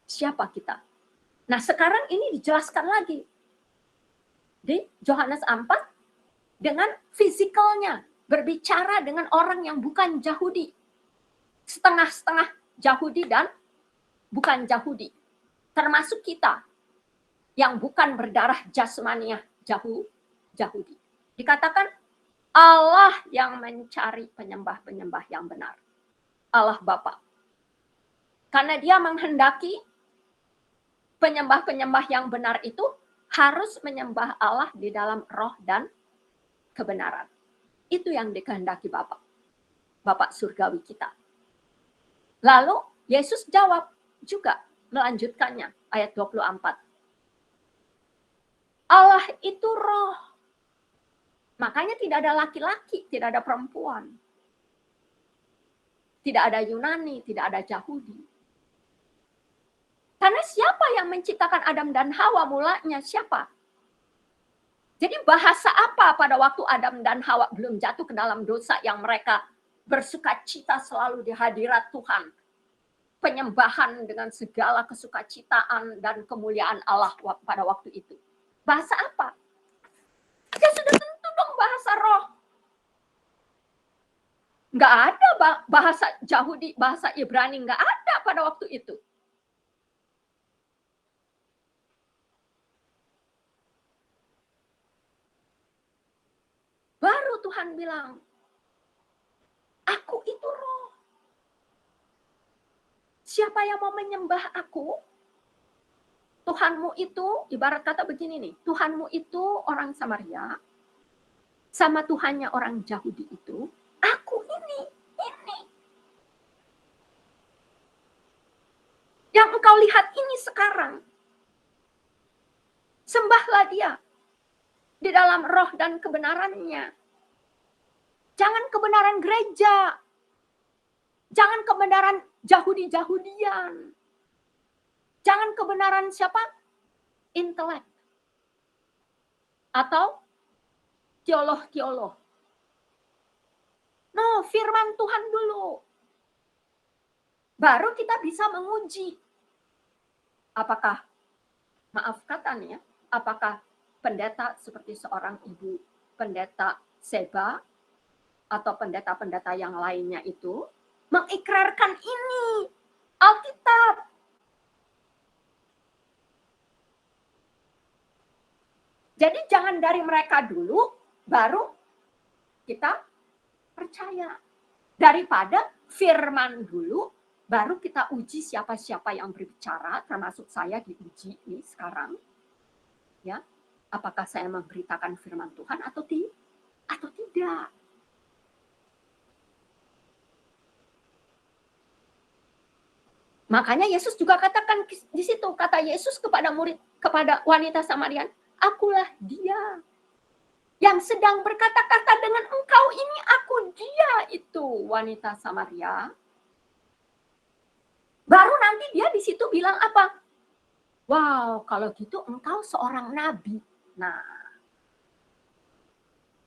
Siapa kita? Nah, sekarang ini dijelaskan lagi. Di Yohanes 4 dengan fisikalnya, berbicara dengan orang yang bukan Yahudi. Setengah-setengah Yahudi dan bukan Yahudi. Termasuk kita yang bukan berdarah jasmaniah Yahudi. Dikatakan Allah yang mencari penyembah-penyembah yang benar. Allah Bapa. Karena dia menghendaki penyembah-penyembah yang benar itu harus menyembah Allah di dalam roh dan kebenaran. Itu yang dikehendaki Bapa. Bapa surgawi kita. Lalu Yesus jawab juga melanjutkannya ayat 24. Allah itu roh. Makanya tidak ada laki-laki, tidak ada perempuan. Tidak ada Yunani, tidak ada Yahudi. Karena siapa yang menciptakan Adam dan Hawa mulanya? Siapa? Jadi bahasa apa pada waktu Adam dan Hawa belum jatuh ke dalam dosa yang mereka bersukacita selalu di hadirat Tuhan? Penyembahan dengan segala kesukacitaan dan kemuliaan Allah pada waktu itu. Bahasa apa? Ya sudah tentu dong bahasa roh. Nggak ada bahasa Yahudi, bahasa Ibrani, nggak ada pada waktu itu. Baru Tuhan bilang, aku itu roh. Siapa yang mau menyembah aku? Tuhanmu itu, ibarat kata begini nih, Tuhanmu itu orang Samaria, sama Tuhannya orang Yahudi itu, aku ini. Yang engkau lihat ini sekarang, sembahlah dia di dalam roh dan kebenarannya. Jangan kebenaran gereja. Jangan kebenaran Yahudi-Yahudian. Jangan kebenaran siapa? Intelek. Atau teolog-teolog. No, firman Tuhan dulu. Baru kita bisa menguji. Apakah, maaf kata nih ya, apakah pendeta seperti seorang ibu pendeta Seba atau pendeta-pendeta yang lainnya itu mengikrarkan ini Alkitab. Jadi jangan dari mereka dulu baru kita percaya. Daripada firman dulu baru kita uji siapa-siapa yang berbicara, termasuk saya diuji nih sekarang. Ya, apakah saya memberitakan firman Tuhan atau tidak? Makanya Yesus juga katakan di situ, kata Yesus kepada wanita Samarian, akulah dia yang sedang berkata-kata dengan engkau ini, aku dia itu wanita Samaria. Baru nanti dia di situ bilang apa? Wow, kalau gitu engkau seorang nabi. Nah,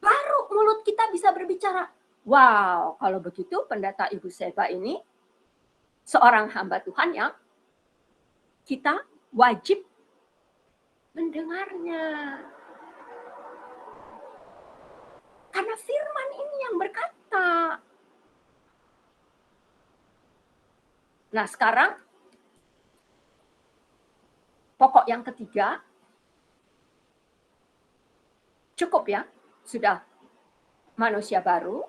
baru mulut kita bisa berbicara. Wow, kalau begitu pendeta Ibu Seba ini seorang hamba Tuhan yang kita wajib mendengarnya. Karena firman ini yang berkata. Nah, sekarang pokok yang ketiga, cukup ya, sudah manusia baru,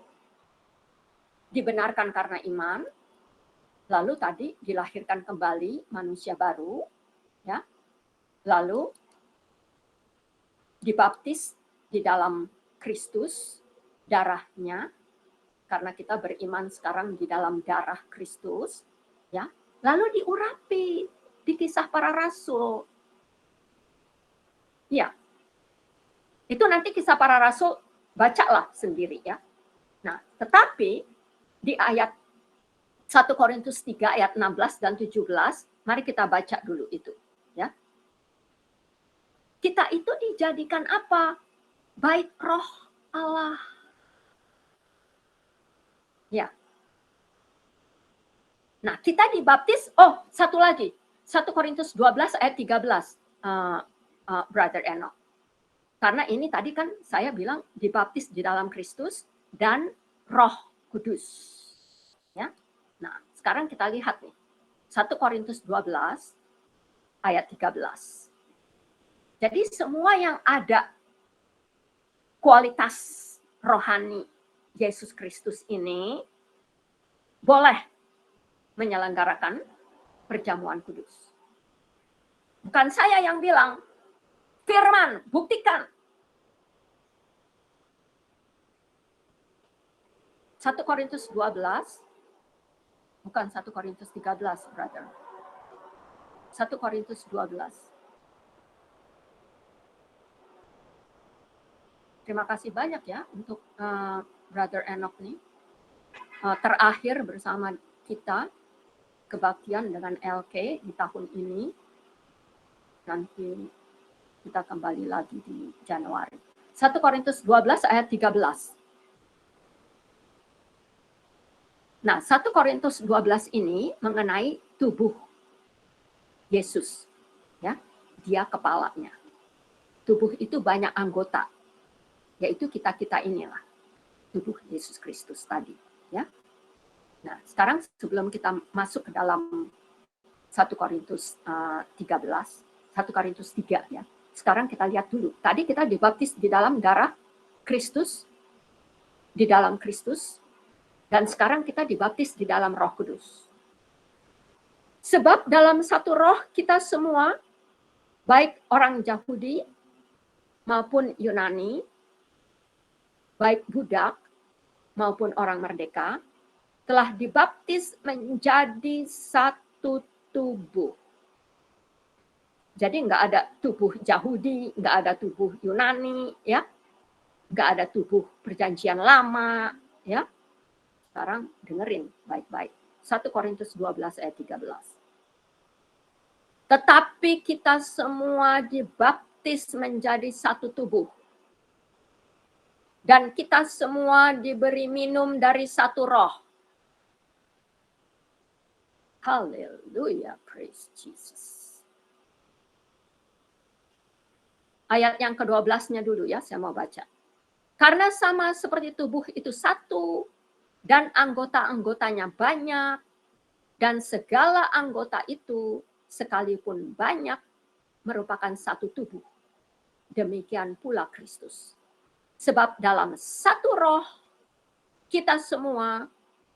dibenarkan karena iman, lalu tadi dilahirkan kembali manusia baru, ya, lalu dibaptis di dalam Kristus, darahnya, karena kita beriman sekarang di dalam darah Kristus, ya, lalu diurapi di Kisah Para Rasul. Ya, itu nanti Kisah Para Rasul bacalah sendiri ya. Nah, tetapi di ayat 1 Korintus 3 ayat 16 dan 17, mari kita baca dulu itu, ya. Kita itu dijadikan apa? Bait roh Allah. Ya. Nah, kita dibaptis, satu lagi. 1 Korintus 12 ayat 13, Brother Enoch. Karena ini tadi kan saya bilang dibaptis di dalam Kristus dan Roh Kudus. Ya. Nah, sekarang kita lihat nih. 1 Korintus 12 ayat 13. Jadi semua yang ada kualitas rohani Yesus Kristus ini boleh menyelenggarakan perjamuan kudus. Bukan saya yang bilang, firman, buktikan. 1 Korintus 12, bukan 1 Korintus 13, brother. 1 Korintus 12. Terima kasih banyak ya untuk Brother Enoch nih. Terakhir bersama kita kebaktian dengan LK di tahun ini. Nanti kita kembali lagi di Januari. 1 Korintus 12 ayat 13. Nah, 1 Korintus 12 ini mengenai tubuh Yesus. Ya, dia kepalanya. Tubuh itu banyak anggota, yaitu kita-kita inilah. Tubuh Yesus Kristus tadi. Ya. Nah, sekarang sebelum kita masuk ke dalam 1 Korintus 13, 1 Korintus 3 ya. Sekarang kita lihat dulu. Tadi kita dibaptis di dalam darah Kristus, di dalam Kristus, dan sekarang kita dibaptis di dalam Roh Kudus. Sebab dalam satu roh kita semua, baik orang Yahudi maupun Yunani, baik budak maupun orang merdeka, telah dibaptis menjadi satu tubuh. Jadi nggak ada tubuh Yahudi, nggak ada tubuh Yunani, ya, nggak ada tubuh perjanjian lama, ya. Sekarang dengerin baik-baik. 1 Korintus 12 ayat 13. Tetapi kita semua dibaptis menjadi satu tubuh. Dan kita semua diberi minum dari satu roh. Haleluya, praise Jesus. Ayat yang ke-12-nya dulu ya, saya mau baca. Karena sama seperti tubuh itu satu, dan anggota-anggotanya banyak, dan segala anggota itu sekalipun banyak merupakan satu tubuh. Demikian pula Kristus. Sebab dalam satu roh kita semua,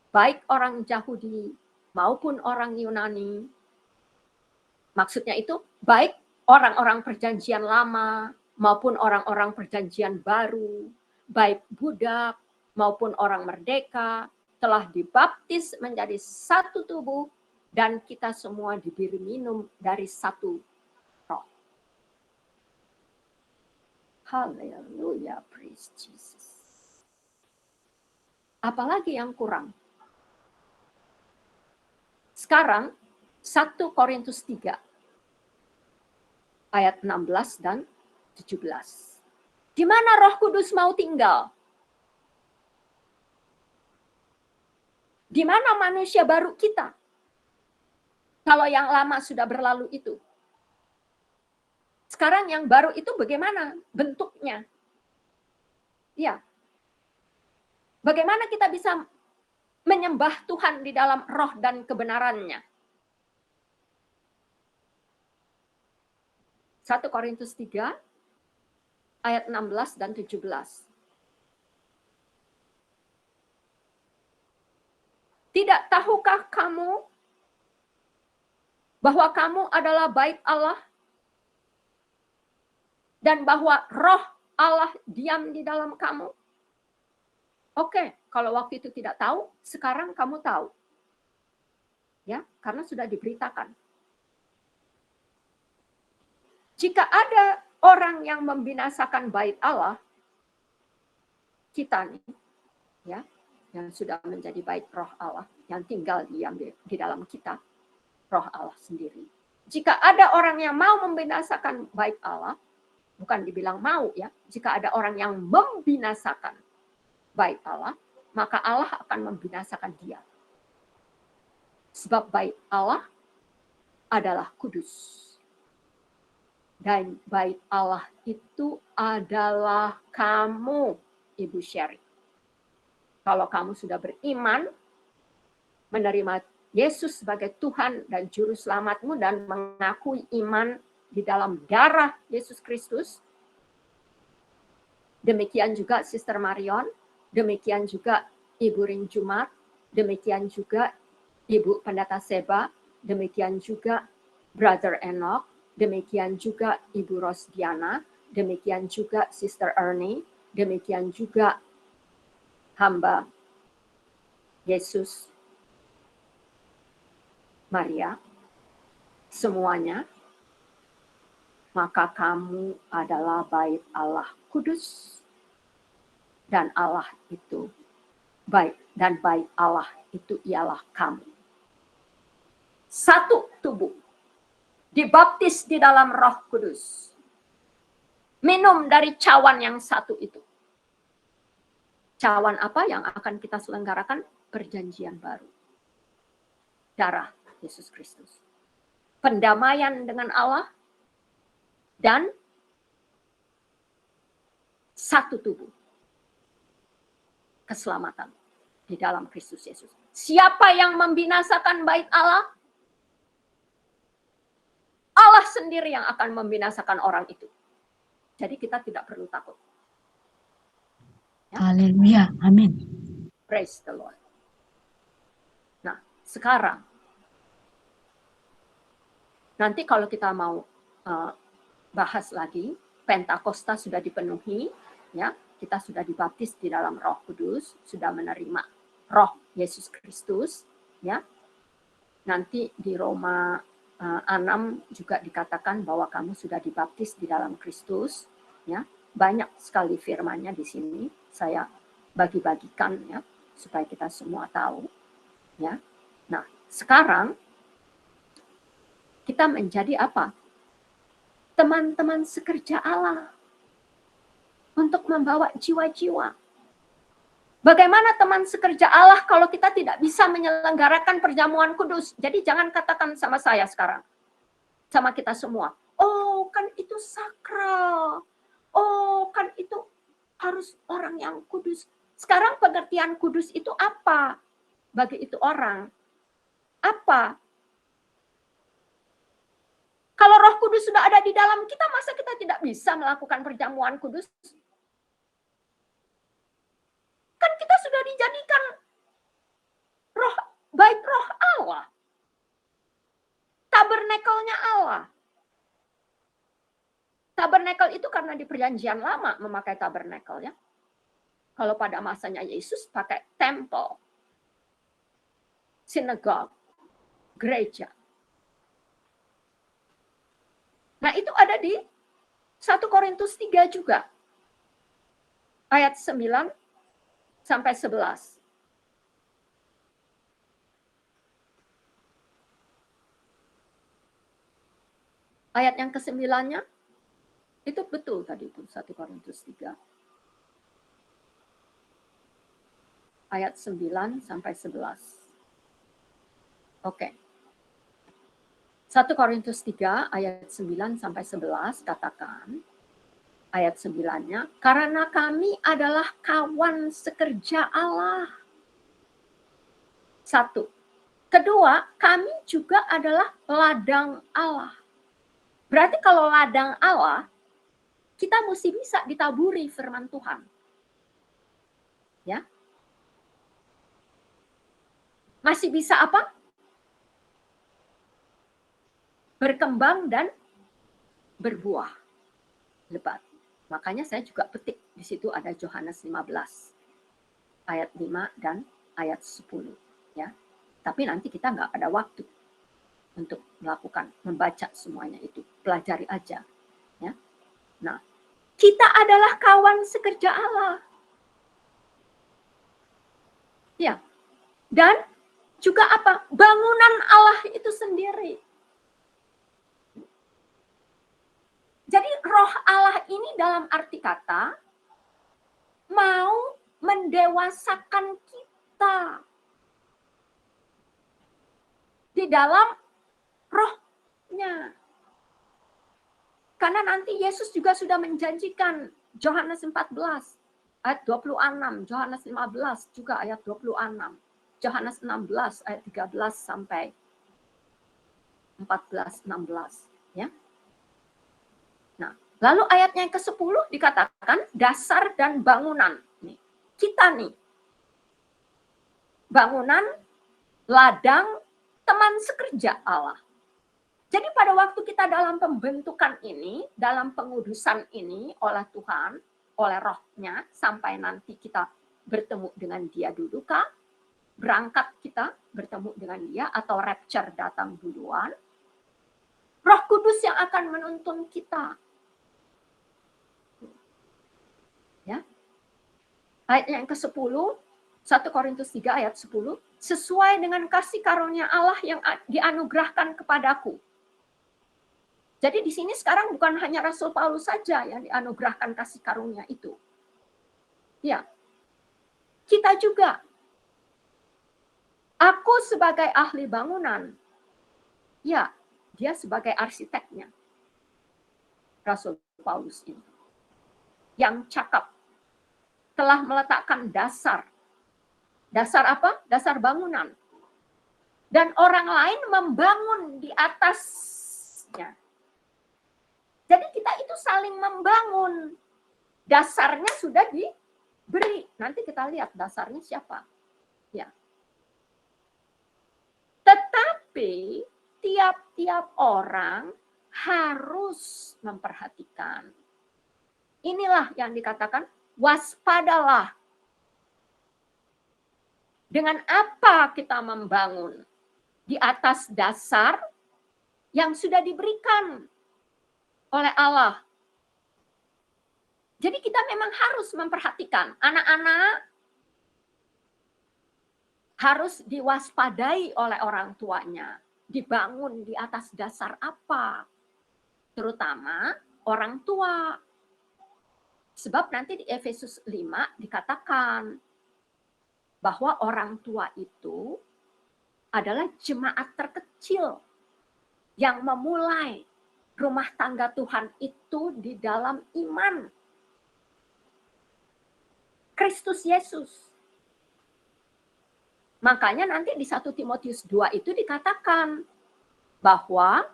baik orang Yahudi maupun orang Yunani, maksudnya itu baik orang-orang perjanjian lama maupun orang-orang perjanjian baru, baik budak maupun orang merdeka, telah dibaptis menjadi satu tubuh, dan kita semua diberi minum dari satu roh. Haleluya, praise Jesus. Apalagi yang kurang? Sekarang 1 Korintus 3 ayat 16 dan 17. Di mana Roh Kudus mau tinggal? Di mana manusia baru kita? Kalau yang lama sudah berlalu itu. Sekarang yang baru itu bagaimana bentuknya? Ya. Bagaimana kita bisa menyembah Tuhan di dalam roh dan kebenarannya? 1 Korintus 3 ayat 16 dan 17. Tidak tahukah kamu bahwa kamu adalah bait Allah dan bahwa roh Allah diam di dalam kamu? Oke, kalau waktu itu tidak tahu, sekarang kamu tahu. Ya, karena sudah diberitakan. Jika ada orang yang membinasakan bait Allah, kita nih, ya, yang sudah menjadi bait roh Allah, yang tinggal diam di dalam kita, roh Allah sendiri. Jika ada orang yang mau membinasakan bait Allah, bukan dibilang mau ya, jika ada orang yang membinasakan bait Allah, maka Allah akan membinasakan dia. Sebab bait Allah adalah kudus. Dan bait Allah itu adalah kamu, Ibu Sherry. Kalau kamu sudah beriman, menerima Yesus sebagai Tuhan dan Juru Selamatmu dan mengakui iman di dalam darah Yesus Kristus, demikian juga Sister Marion, demikian juga Ibu Ring Jumat, demikian juga Ibu Pendeta Seba, demikian juga Brother Enoch, demikian juga Ibu Rosdiana, demikian juga Sister Ernie, demikian juga hamba Yesus Maria, semuanya, maka kamu adalah bait Allah kudus, dan Allah itu baik, dan bait Allah itu ialah kamu. Satu tubuh, dibaptis di dalam Roh Kudus, minum dari cawan yang satu itu. Cawan apa yang akan kita selenggarakan? Perjanjian baru. Darah Yesus Kristus. Pendamaian dengan Allah dan satu tubuh. Keselamatan di dalam Kristus Yesus. Siapa yang membinasakan bait Allah? Allah sendiri yang akan membinasakan orang itu. Jadi kita tidak perlu takut. Ya? Haleluya, amin. Praise the Lord. Nah, sekarang nanti kalau kita mau bahas lagi, Pentakosta sudah dipenuhi, ya, kita sudah dibaptis di dalam Roh Kudus, sudah menerima Roh Yesus Kristus, ya. Nanti di Roma 6 juga dikatakan bahwa kamu sudah dibaptis di dalam Kristus, ya. Banyak sekali firman-Nya di sini, saya bagi-bagikan ya supaya kita semua tahu, ya. Nah, sekarang kita menjadi apa? Teman-teman sekerja Allah untuk membawa jiwa-jiwa. Bagaimana teman sekerja Allah kalau kita tidak bisa menyelenggarakan perjamuan kudus? Jadi jangan katakan sama saya sekarang, sama kita semua, oh kan itu sakral, oh kan itu harus orang yang kudus. Sekarang pengertian kudus itu apa bagi itu orang? Apa? Kalau Roh Kudus sudah ada di dalam kita, masa kita tidak bisa melakukan perjamuan kudus? Kan kita sudah dijadikan roh, baik roh Allah. Tabernakelnya Allah. Tabernakel itu karena di perjanjian lama memakai tabernakel ya. Kalau pada masanya Yesus pakai temple, sinagog, gereja. Nah itu ada di 1 Korintus 3 juga. Ayat 9 sampai 11. Ayat yang ke-9-nya itu betul tadi itu 1 Korintus 3 ayat 9 sampai 11. Oke. 1 Korintus 3 ayat 9 sampai 11 katakan, ayat 9-nya, karena kami adalah kawan sekerja Allah. 1. Kedua, kami juga adalah ladang Allah. Berarti kalau ladang Allah, kita mesti bisa ditaburi firman Tuhan. Ya. Masih bisa apa? Berkembang dan berbuah lebat. Makanya saya juga petik di situ ada Yohanes 15 ayat 5 dan ayat 10 ya. Tapi nanti kita nggak ada waktu untuk melakukan membaca semuanya itu. Pelajari aja ya. Nah, kita adalah kawan sekerja Allah. Ya. Dan juga apa? Bangunan Allah itu sendiri. Jadi roh Allah ini dalam arti kata mau mendewasakan kita di dalam rohnya. Karena nanti Yesus juga sudah menjanjikan Yohanes 14 ayat 26, Yohanes 15 juga ayat 26, Yohanes 16 ayat 13 sampai 14, 16 ya. Nah, lalu ayatnya yang ke-10 dikatakan dasar dan bangunan. Nih, kita nih, bangunan, ladang, teman sekerja Allah. Jadi pada waktu kita dalam pembentukan ini, dalam pengudusan ini oleh Tuhan, oleh rohnya, sampai nanti kita bertemu dengan dia dulu kah? Berangkat kita bertemu dengan dia, atau rapture datang duluan. Roh Kudus yang akan menuntun kita. Ya. Ayat yang ke-10, 1 Korintus 3 ayat 10, sesuai dengan kasih karunia Allah yang dianugerahkan kepadaku. Jadi di sini sekarang bukan hanya Rasul Paulus saja yang dianugerahkan kasih karunia itu. Ya. Kita juga. Aku sebagai ahli bangunan. Ya, dia sebagai arsiteknya. Rasul Paulus ini. Yang cakap. Telah meletakkan dasar. Dasar apa? Dasar bangunan. Dan orang lain membangun di atasnya. Jadi kita itu saling membangun. Dasarnya sudah diberi. Nanti kita lihat dasarnya siapa. Ya. Tetapi tiap-tiap orang harus memperhatikan. Inilah yang dikatakan waspadalah. Dengan apa kita membangun? Di atas dasar yang sudah diberikan oleh Allah. Jadi kita memang harus memperhatikan. Anak-anak harus diwaspadai oleh orang tuanya. Dibangun di atas dasar apa? Terutama orang tua. Sebab nanti di Efesus 5 dikatakan bahwa orang tua itu adalah jemaat terkecil yang memulai rumah tangga Tuhan itu di dalam iman Kristus Yesus. Makanya nanti di 1 Timotius 2 itu dikatakan bahwa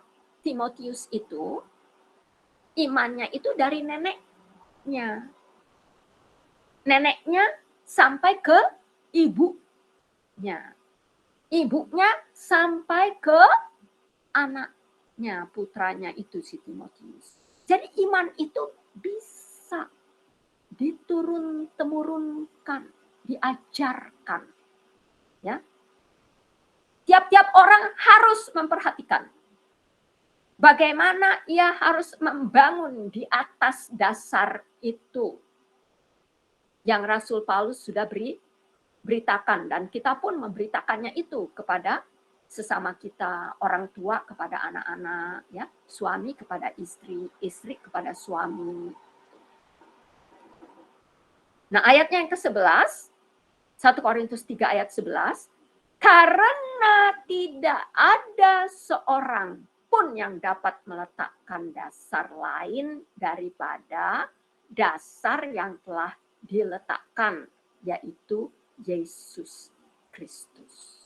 Timotius itu imannya itu dari neneknya. Neneknya sampai ke ibunya. Ibunya sampai ke anaknya, putranya itu si Timotius. Jadi iman itu bisa diturun-temurunkan, diajarkan. Ya. Tiap-tiap orang harus memperhatikan bagaimana ia harus membangun di atas dasar itu yang Rasul Paulus sudah beritakan, dan kita pun memberitakannya itu kepada sesama kita, orang tua kepada anak-anak, ya, suami kepada istri, istri kepada suami. Nah, ayatnya yang ke-11, 1 Korintus 3 ayat 11, karena tidak ada seorang pun yang dapat meletakkan dasar lain daripada dasar yang telah diletakkan, yaitu Yesus Kristus.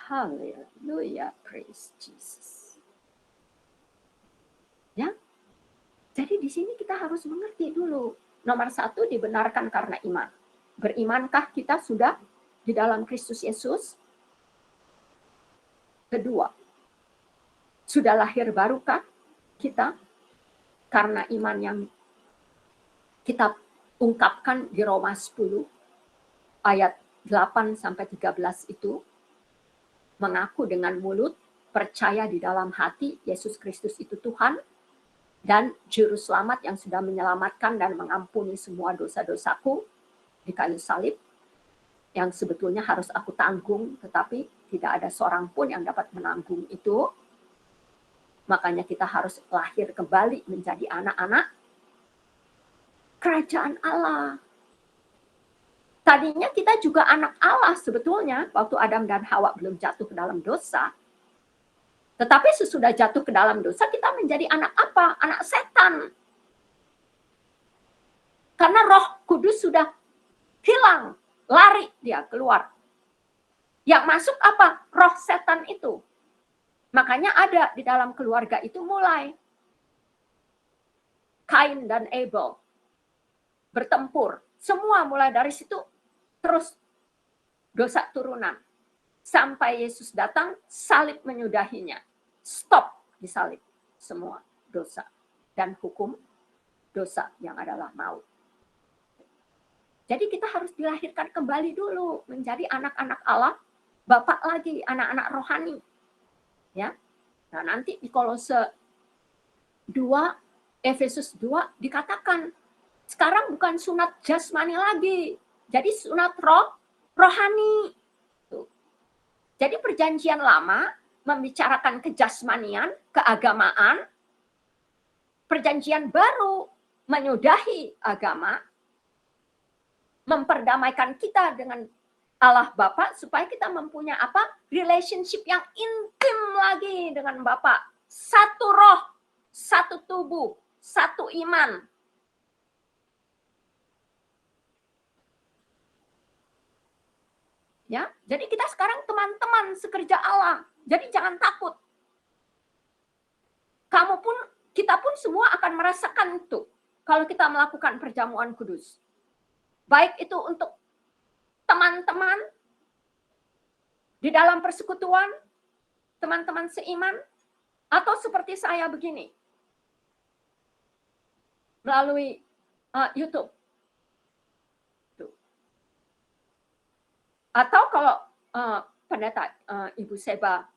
Haleluya, praise Jesus. Ya, jadi di sini kita harus mengerti dulu. Nomor 1, dibenarkan karena iman. Berimankah kita sudah di dalam Kristus Yesus? Kedua, sudah lahir barukah kita karena iman yang kita ungkapkan di Roma 10 ayat 8 sampai 13 itu, mengaku dengan mulut, percaya di dalam hati Yesus Kristus itu Tuhan dan juru selamat yang sudah menyelamatkan dan mengampuni semua dosa-dosaku di kayu salib, yang sebetulnya harus aku tanggung, tetapi tidak ada seorang pun yang dapat menanggung itu. Makanya kita harus lahir kembali menjadi anak-anak kerajaan Allah. Tadinya kita juga anak Allah sebetulnya, waktu Adam dan Hawa belum jatuh ke dalam dosa. Tetapi sesudah jatuh ke dalam dosa, kita menjadi anak apa? Anak setan. Karena Roh Kudus sudah hilang, lari dia keluar. Yang masuk apa? Roh setan itu. Makanya ada di dalam keluarga itu mulai Kain dan Abel bertempur. Semua mulai dari situ terus dosa turunan. Sampai Yesus datang, salib menyudahinya. Stop di salib semua dosa dan hukum dosa yang adalah maut. Jadi kita harus dilahirkan kembali dulu menjadi anak-anak Allah, Bapak lagi, anak-anak rohani. Ya. Nah, nanti di Kolose 2, Efesus 2 dikatakan sekarang bukan sunat jasmani lagi. Jadi sunat rohani. Tuh. Jadi perjanjian lama membicarakan kejasmanian, keagamaan. Perjanjian baru menyudahi agama, memperdamaikan kita dengan Allah Bapa supaya kita mempunyai apa? Relationship yang intim lagi dengan Bapa. Satu roh, satu tubuh, satu iman. Ya, jadi kita sekarang teman-teman sekerja Allah. Jadi jangan takut. Kamu pun, kita pun semua akan merasakan itu kalau kita melakukan perjamuan kudus. Baik itu untuk teman-teman di dalam persekutuan, teman-teman seiman, atau seperti saya begini, melalui YouTube. Atau kalau pendeta Ibu Seba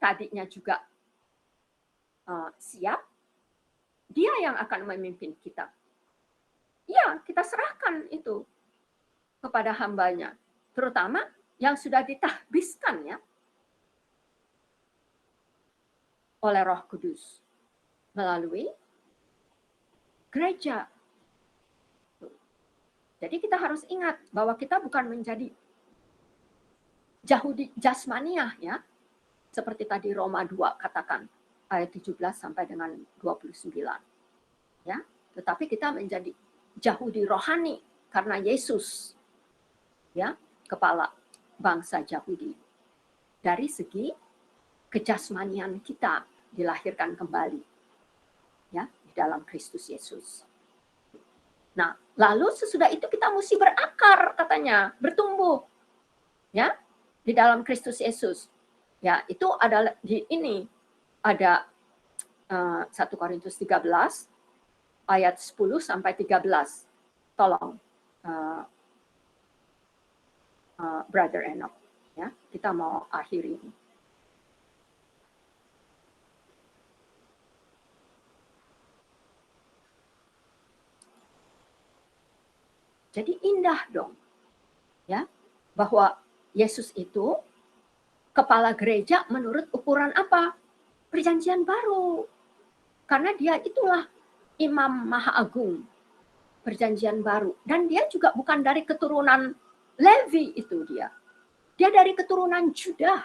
tadinya juga siap, dia yang akan memimpin kita. Ya, kita serahkan itu kepada hambanya, terutama yang sudah ditahbiskan ya oleh Roh Kudus melalui gereja. Jadi kita harus ingat bahwa kita bukan menjadi Yahudi jasmaniah ya, seperti tadi Roma 2 katakan ayat 17 sampai dengan 29 ya, tetapi kita menjadi Yahudi rohani karena Yesus ya, kepala bangsa Yahudi. Dari segi kejasmanian kita dilahirkan kembali ya di dalam Kristus Yesus. Nah, lalu sesudah itu kita mesti berakar katanya, bertumbuh ya di dalam Kristus Yesus. Ya, itu adalah di ini ada 1 Korintus 13 ayat 10 sampai 13. Tolong Brother Enoch ya, kita mau akhiri ini. Jadi indah dong. Ya, bahwa Yesus itu kepala gereja menurut ukuran apa? Perjanjian baru. Karena dia itulah Imam Maha Agung perjanjian baru. Dan dia juga bukan dari keturunan Levi itu dia. Dia dari keturunan Judah.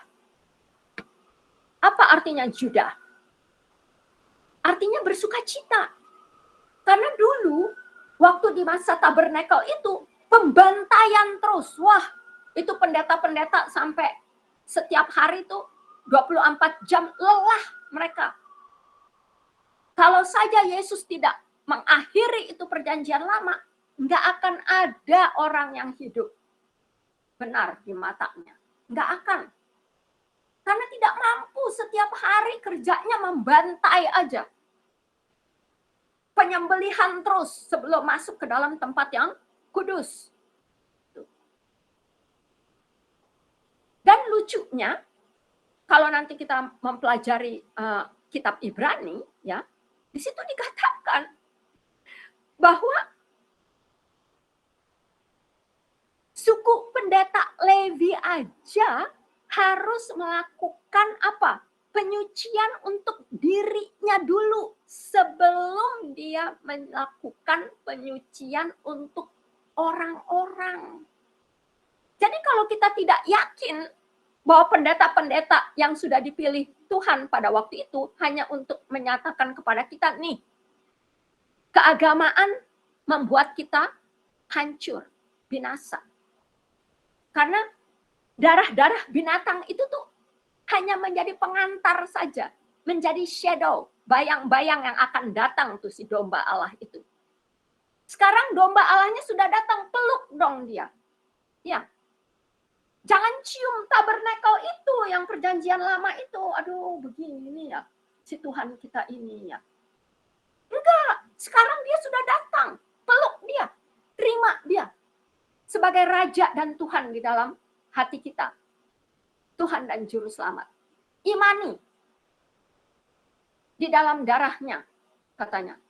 Apa artinya Judah? Artinya bersuka cita. Karena dulu waktu di masa tabernakel itu pembantaian terus. Wah, itu pendeta-pendeta sampai setiap hari itu 24 jam lelah mereka. Kalau saja Yesus tidak mengakhiri itu perjanjian lama, nggak akan ada orang yang hidup benar di matanya. Nggak akan. Karena tidak mampu setiap hari kerjanya membantai aja. Penyembelihan terus sebelum masuk ke dalam tempat yang kudus. Dan lucunya, kalau nanti kita mempelajari kitab Ibrani, ya, di situ dikatakan bahwa suku pendeta Levi aja harus melakukan apa? Penyucian untuk dirinya dulu sebelum dia melakukan penyucian untuk orang-orang. Jadi kalau kita tidak yakin bahwa pendeta-pendeta yang sudah dipilih Tuhan pada waktu itu hanya untuk menyatakan kepada kita, nih, keagamaan membuat kita hancur, binasa. Karena darah-darah binatang itu tuh hanya menjadi pengantar saja, menjadi shadow, bayang-bayang yang akan datang tuh si domba Allah itu. Sekarang domba Allahnya sudah datang, peluk dong dia. Ya. Jangan cium tabernakel itu yang perjanjian lama itu. Aduh, begini ya si Tuhan kita ini ya. Enggak, sekarang dia sudah datang, peluk dia, terima dia sebagai Raja dan Tuhan di dalam hati kita. Tuhan dan Juru Selamat. Imani di dalam darahnya, katanya.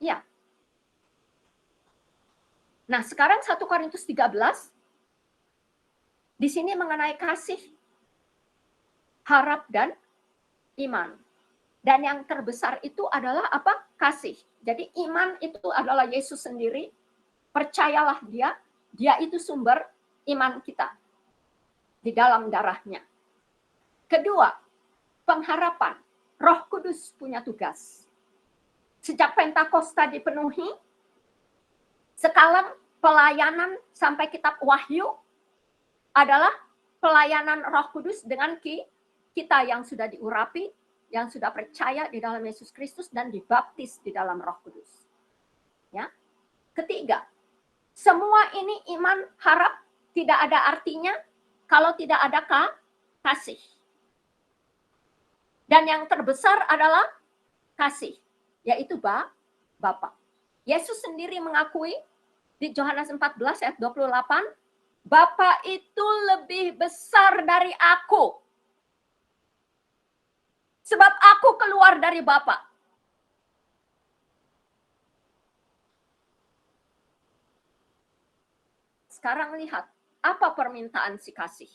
Ya. Nah, sekarang 1 Korintus 13, di sini mengenai kasih, harap, dan iman. Dan yang terbesar itu adalah apa? Kasih. Jadi iman itu adalah Yesus sendiri. Percayalah dia itu sumber iman kita di dalam darahnya. Kedua, pengharapan. Roh Kudus punya tugas. Sejak Pentakosta dipenuhi, sekarang pelayanan sampai kitab Wahyu adalah pelayanan Roh Kudus dengan kita yang sudah diurapi, yang sudah percaya di dalam Yesus Kristus dan dibaptis di dalam Roh Kudus. Ya. Ketiga, semua ini iman, harap tidak ada artinya kalau tidak ada kasih. Dan yang terbesar adalah kasih, yaitu Bapa. Yesus sendiri mengakui di Yohanes 14 ayat 28, Bapa itu lebih besar dari aku. Sebab aku keluar dari Bapa. Sekarang lihat, apa permintaan si kasih?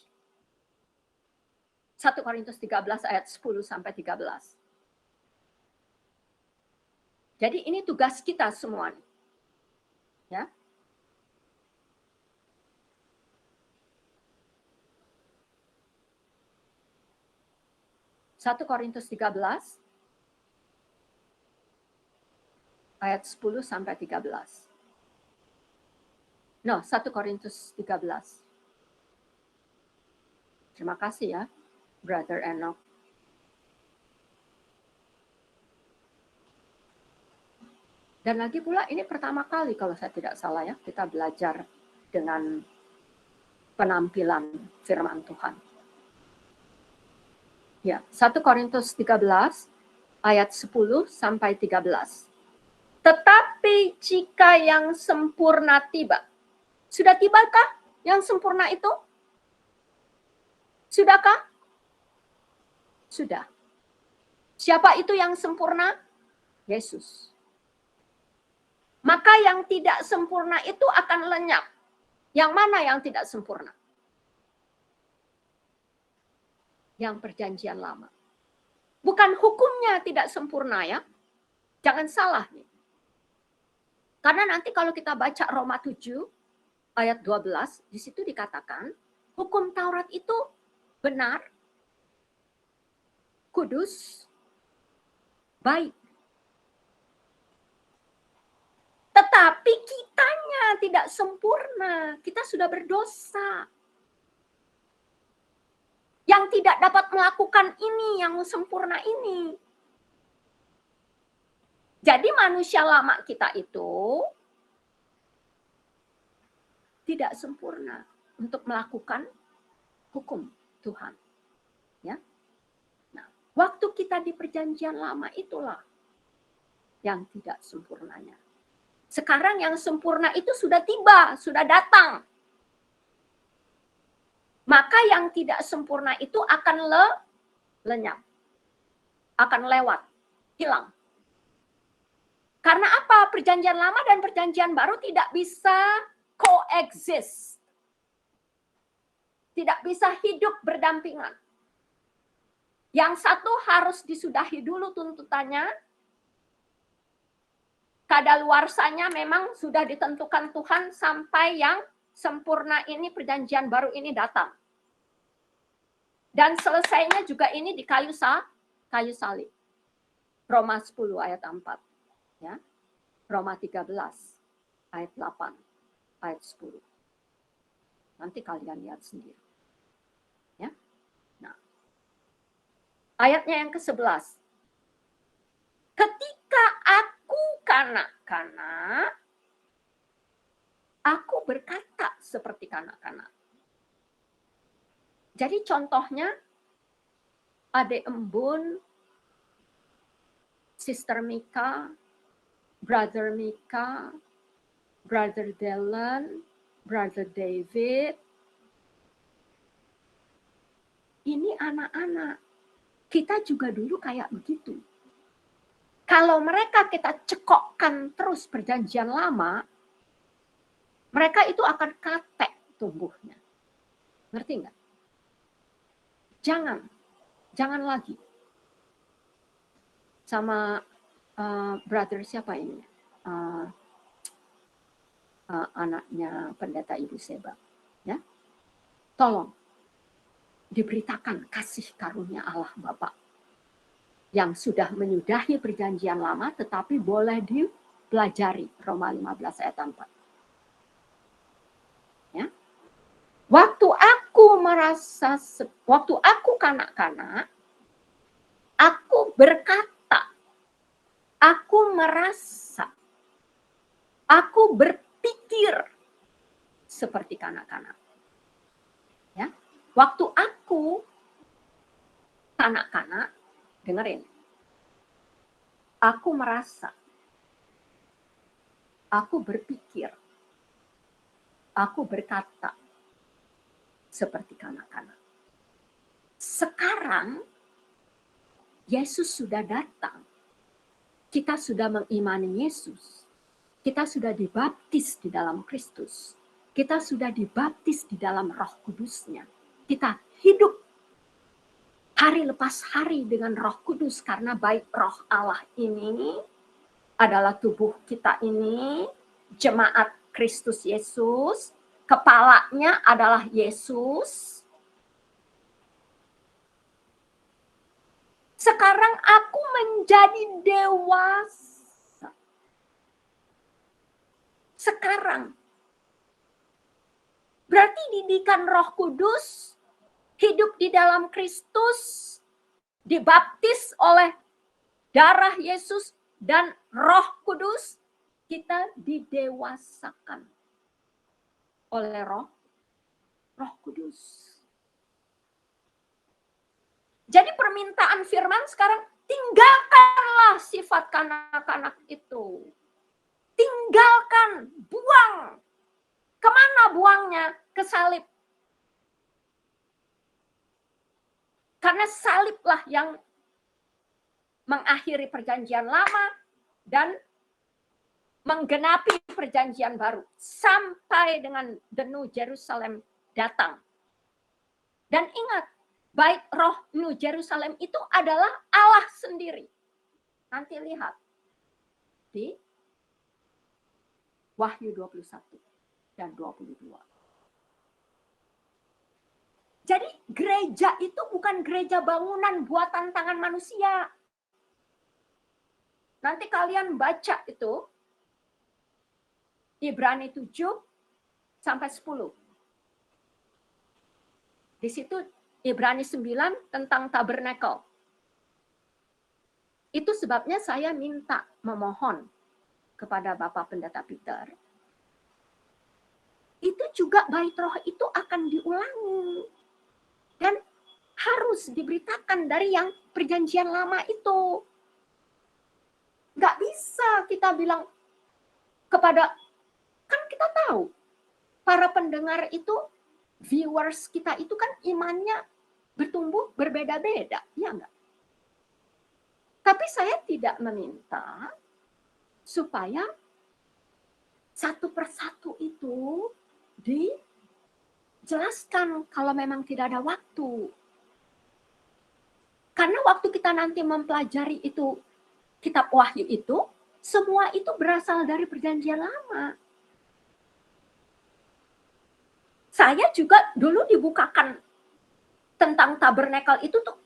1 Korintus 13 ayat 10 sampai 13. Jadi ini tugas kita semua. Ya. Satu Korintus 13 ayat 10 sampai 13. No, 1 Korintus 13. Terima kasih ya, Brother Enoch. Dan lagi pula ini pertama kali kalau saya tidak salah ya, kita belajar dengan penampilan firman Tuhan. Ya, 1 Korintus 13 ayat 10 sampai 13. Tetapi jika yang sempurna tiba. Sudah tibakah yang sempurna itu? Sudahkah? Sudah. Siapa itu yang sempurna? Yesus. Maka yang tidak sempurna itu akan lenyap. Yang mana yang tidak sempurna? Yang perjanjian lama. Bukan hukumnya tidak sempurna ya. Jangan salah nih. Karena nanti kalau kita baca Roma 7 ayat 12, di situ dikatakan hukum Taurat itu benar, kudus, baik. Tetapi kitanya tidak sempurna. Kita sudah berdosa. Yang tidak dapat melakukan ini, yang sempurna ini. Jadi manusia lama kita itu tidak sempurna untuk melakukan hukum Tuhan. Ya. Nah, waktu kita di perjanjian lama itulah yang tidak sempurnanya. Sekarang yang sempurna itu sudah tiba, sudah datang. Maka yang tidak sempurna itu akan lenyap. Akan lewat, hilang. Karena apa? Perjanjian lama dan perjanjian baru tidak bisa coexist. Tidak bisa hidup berdampingan. Yang satu harus disudahi dulu tuntutannya. Kadaluarsanya memang sudah ditentukan Tuhan sampai yang sempurna ini, perjanjian baru ini datang. Dan selesainya juga ini di kayu salib. Roma 10 ayat 4. Ya. Roma 13 ayat 8, ayat 10. Nanti kalian lihat sendiri. Ya. Nah. Ayatnya yang ke-11. Ketika aku kanak-kanak, aku berkata seperti kanak-kanak. Jadi contohnya, Adik Embun, Sister Mika, Brother Mika, Brother Dylan, Brother David. Ini anak-anak. Kita juga dulu kayak begitu. Kalau mereka kita cekokkan terus perjanjian lama, mereka itu akan katek tumbuhnya. Ngerti nggak? Jangan lagi. Sama brother siapa ini? Anaknya pendeta Ibu Seba. Ya, tolong diberitakan kasih karunia Allah Bapa yang sudah menyudahi perjanjian lama, tetapi boleh dipelajari. Roma 15 ayat 4. Ya. Waktu aku kanak-kanak, aku berkata, aku merasa, aku berpikir seperti kanak-kanak. Ya. Waktu aku kanak-kanak, dengerin. Aku merasa, aku berpikir, aku berkata seperti kanak-kanak. Sekarang Yesus sudah datang. Kita sudah mengimani Yesus. Kita sudah dibaptis di dalam Kristus. Kita sudah dibaptis di dalam Roh Kudus-Nya. Kita hidup hari lepas hari dengan Roh Kudus, karena baik Roh Allah ini adalah tubuh kita ini, jemaat Kristus Yesus, kepalanya adalah Yesus. Sekarang aku menjadi dewasa. Sekarang. Berarti didikan Roh Kudus, hidup di dalam Kristus, dibaptis oleh darah Yesus dan Roh Kudus, kita didewasakan oleh Roh Kudus. Jadi permintaan firman sekarang, tinggalkanlah sifat kanak-kanak itu. Tinggalkan, buang. Kemana buangnya? Ke salib. Karena saliblah yang mengakhiri perjanjian lama dan menggenapi perjanjian baru sampai dengan the New Jerusalem datang. Dan ingat, bait roh New Jerusalem itu adalah Allah sendiri. Nanti lihat di Wahyu 21 dan 22. Jadi gereja itu bukan gereja bangunan buatan tangan manusia. Nanti kalian baca itu Ibrani 7 sampai 10. Di situ Ibrani 9 tentang tabernakel. Itu sebabnya saya minta memohon kepada Bapak Pendeta Peter. Itu juga bait roh itu akan diulangi. Dan harus diberitakan dari yang perjanjian lama itu. Nggak bisa kita bilang kepada, kan kita tahu, para pendengar itu, viewers kita itu kan imannya bertumbuh berbeda-beda, ya enggak? Tapi saya tidak meminta supaya satu persatu itu dijelaskan kalau memang tidak ada waktu. Karena waktu kita nanti mempelajari itu, kitab Wahyu itu, semua itu berasal dari perjanjian lama. Saya juga dulu dibukakan tentang tabernakel itu tuh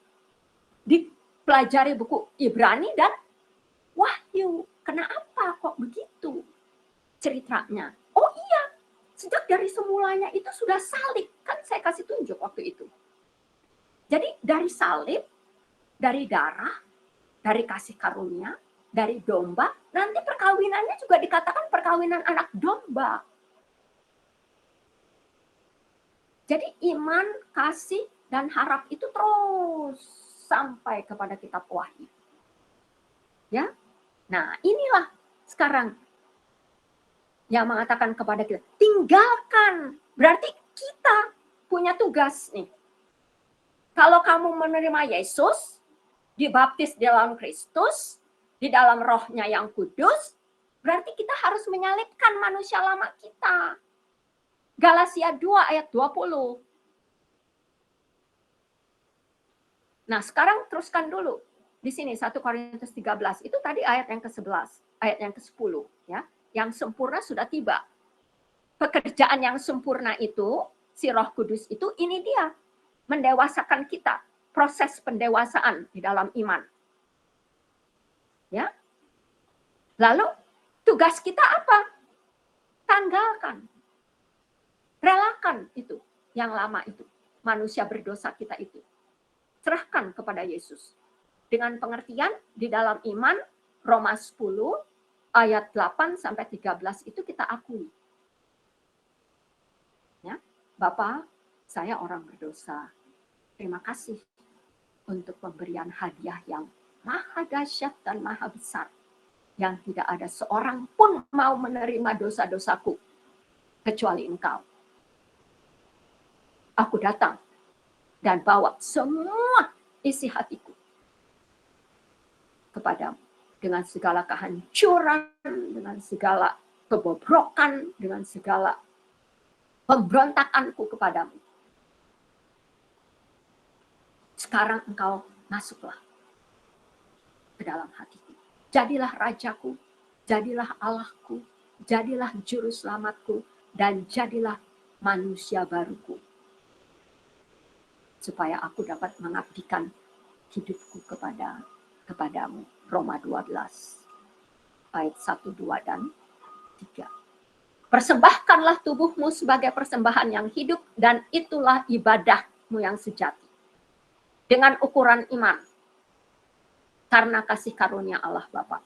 dipelajari buku Ibrani dan Wahyu. Kenapa kok begitu ceritanya? Oh iya, sejak dari semulanya itu sudah salib. Kan saya kasih tunjuk waktu itu. Jadi dari salib, dari darah, dari kasih karunia, dari domba, nanti perkawinannya juga dikatakan perkawinan anak domba. Jadi iman, kasih, dan harap itu terus sampai kepada kitab Wahyu. Ya, nah inilah sekarang yang mengatakan kepada kita, tinggalkan. Berarti kita punya tugas nih. Kalau kamu menerima Yesus, dibaptis di dalam Kristus, di dalam rohnya yang kudus, berarti kita harus menyalibkan manusia lama kita. Galatia 2 ayat 20. Nah, sekarang teruskan dulu. Di sini 1 Korintus 13. Itu tadi ayat yang ke-11, ayat yang ke-10 ya. Yang sempurna sudah tiba. Pekerjaan yang sempurna itu, si Roh Kudus itu, ini dia mendewasakan kita, proses pendewasaan di dalam iman. Ya. Lalu tugas kita apa? Tanggalkan. Relakan itu, yang lama itu. Manusia berdosa kita itu. Serahkan kepada Yesus. Dengan pengertian di dalam iman, Roma 10, ayat 8 sampai 13 itu kita akui. Ya, Bapak, saya orang berdosa. Terima kasih untuk pemberian hadiah yang maha dahsyat dan maha besar. Yang tidak ada seorang pun mau menerima dosa-dosaku, kecuali Engkau. Aku datang dan bawa semua isi hatiku kepadamu. Dengan segala kehancuran, dengan segala kebobrokan, dengan segala pemberontakanku kepadamu. Sekarang engkau masuklah ke dalam hatiku. Jadilah rajaku, jadilah Allahku, jadilah juru selamatku, dan jadilah manusia baruku. Supaya aku dapat mengabdikan hidupku kepadamu. Roma 12 ayat 1, 2, dan 3. Persembahkanlah tubuhmu sebagai persembahan yang hidup, dan itulah ibadahmu yang sejati. Dengan ukuran iman. Karena kasih karunia Allah Bapa.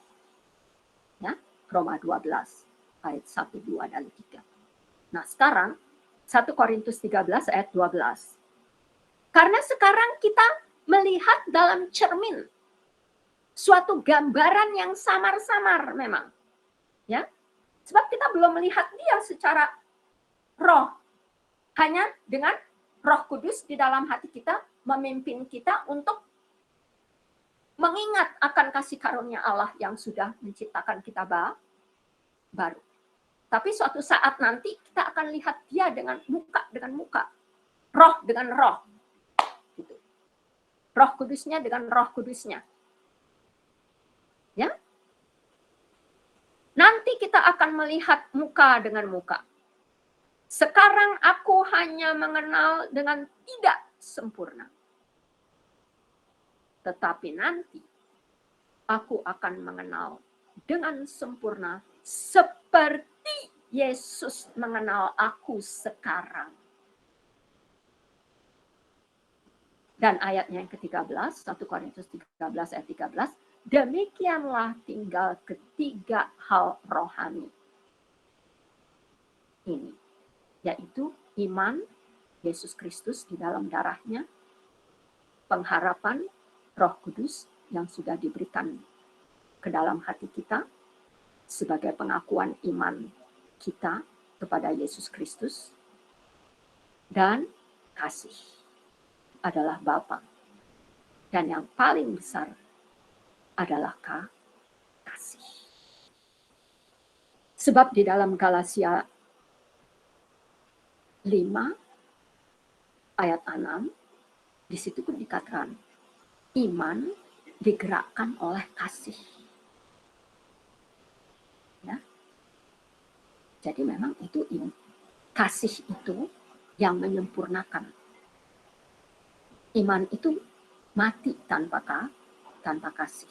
Ya, Roma 12 ayat 1, 2, dan 3. Nah sekarang 1 Korintus 13 ayat 12. Karena sekarang kita melihat dalam cermin suatu gambaran yang samar-samar memang. Ya. Sebab kita belum melihat dia secara roh. Hanya dengan Roh Kudus di dalam hati kita memimpin kita untuk mengingat akan kasih karunia Allah yang sudah menciptakan kita baru. Tapi suatu saat nanti kita akan lihat dia dengan muka, roh dengan roh. Gitu. Roh Kudusnya dengan Roh Kudusnya. Ya. Nanti kita akan melihat muka dengan muka. Sekarang aku hanya mengenal dengan tidak sempurna. Tetapi nanti aku akan mengenal dengan sempurna seperti Yesus mengenal aku sekarang. Dan ayatnya yang ke-13, 1 Korintus 13 ayat 13, demikianlah tinggal ketiga hal rohani ini, yaitu iman, Yesus Kristus di dalam darahnya, pengharapan, Roh Kudus yang sudah diberikan ke dalam hati kita sebagai pengakuan iman kita kepada Yesus Kristus, dan kasih adalah Bapa. Dan yang paling besar adalah kasih. Sebab di dalam Galatia 5 ayat 6, di situ pun dikatakan iman digerakkan oleh kasih. Ya. Jadi memang itu kasih itu yang menyempurnakan. Iman itu mati tanpa kasih.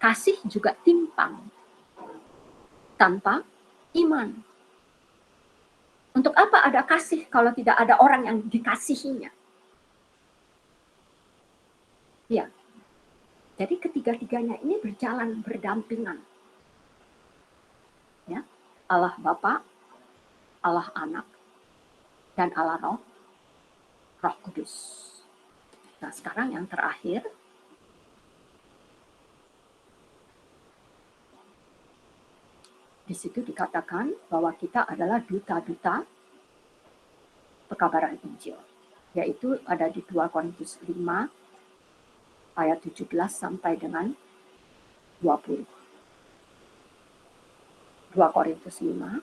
Kasih juga timpang tanpa iman. Untuk apa ada kasih kalau tidak ada orang yang dikasihinya? Ya. Jadi ketiga-tiganya ini berjalan berdampingan. Ya. Allah Bapa, Allah Anak, dan Allah Roh Kudus. Nah, sekarang yang terakhir, di situ dikatakan bahwa kita adalah duta-duta pekabaran Injil, yaitu ada di 2 Korintus 5 ayat 17 sampai dengan 20. 2 Korintus 5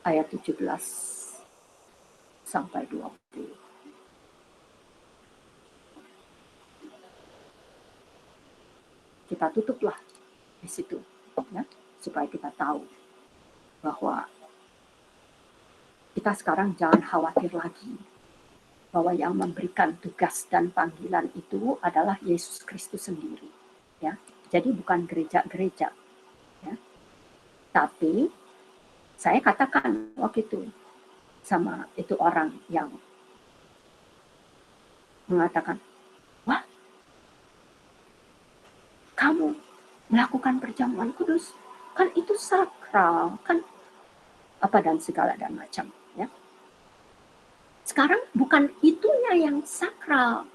ayat 17 sampai 20. Kita tutuplah di situ, ya, supaya kita tahu bahwa kita sekarang jangan khawatir lagi bahwa yang memberikan tugas dan panggilan itu adalah Yesus Kristus sendiri, ya. Jadi bukan gereja-gereja, ya. Tapi saya katakan waktu itu sama itu orang yang mengatakan, wah, kamu melakukan perjamuan kudus, kan itu sakral, kan apa dan segala dan macam, ya. Sekarang bukan itunya yang sakral,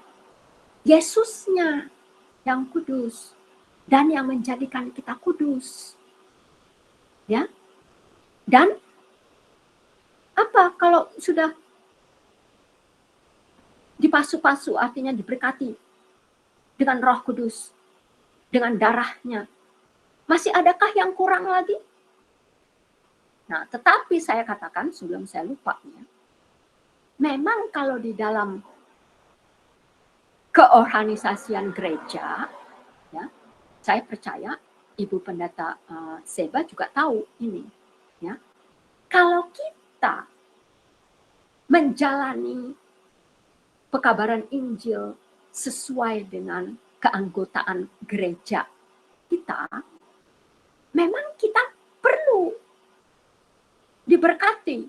Yesusnya yang kudus dan yang menjadikan kita kudus, ya. Dan apa kalau sudah dipasu-pasu, artinya diberkati dengan Roh Kudus, dengan darahnya, masih adakah yang kurang lagi? Nah, tetapi saya katakan sebelum saya lupa, ya, memang kalau di dalam keorganisasian gereja, ya, saya percaya Ibu Pendeta Seba juga tahu ini, ya. Kalau kita menjalani pekabaran Injil sesuai dengan keanggotaan gereja kita, memang kita perlu diberkati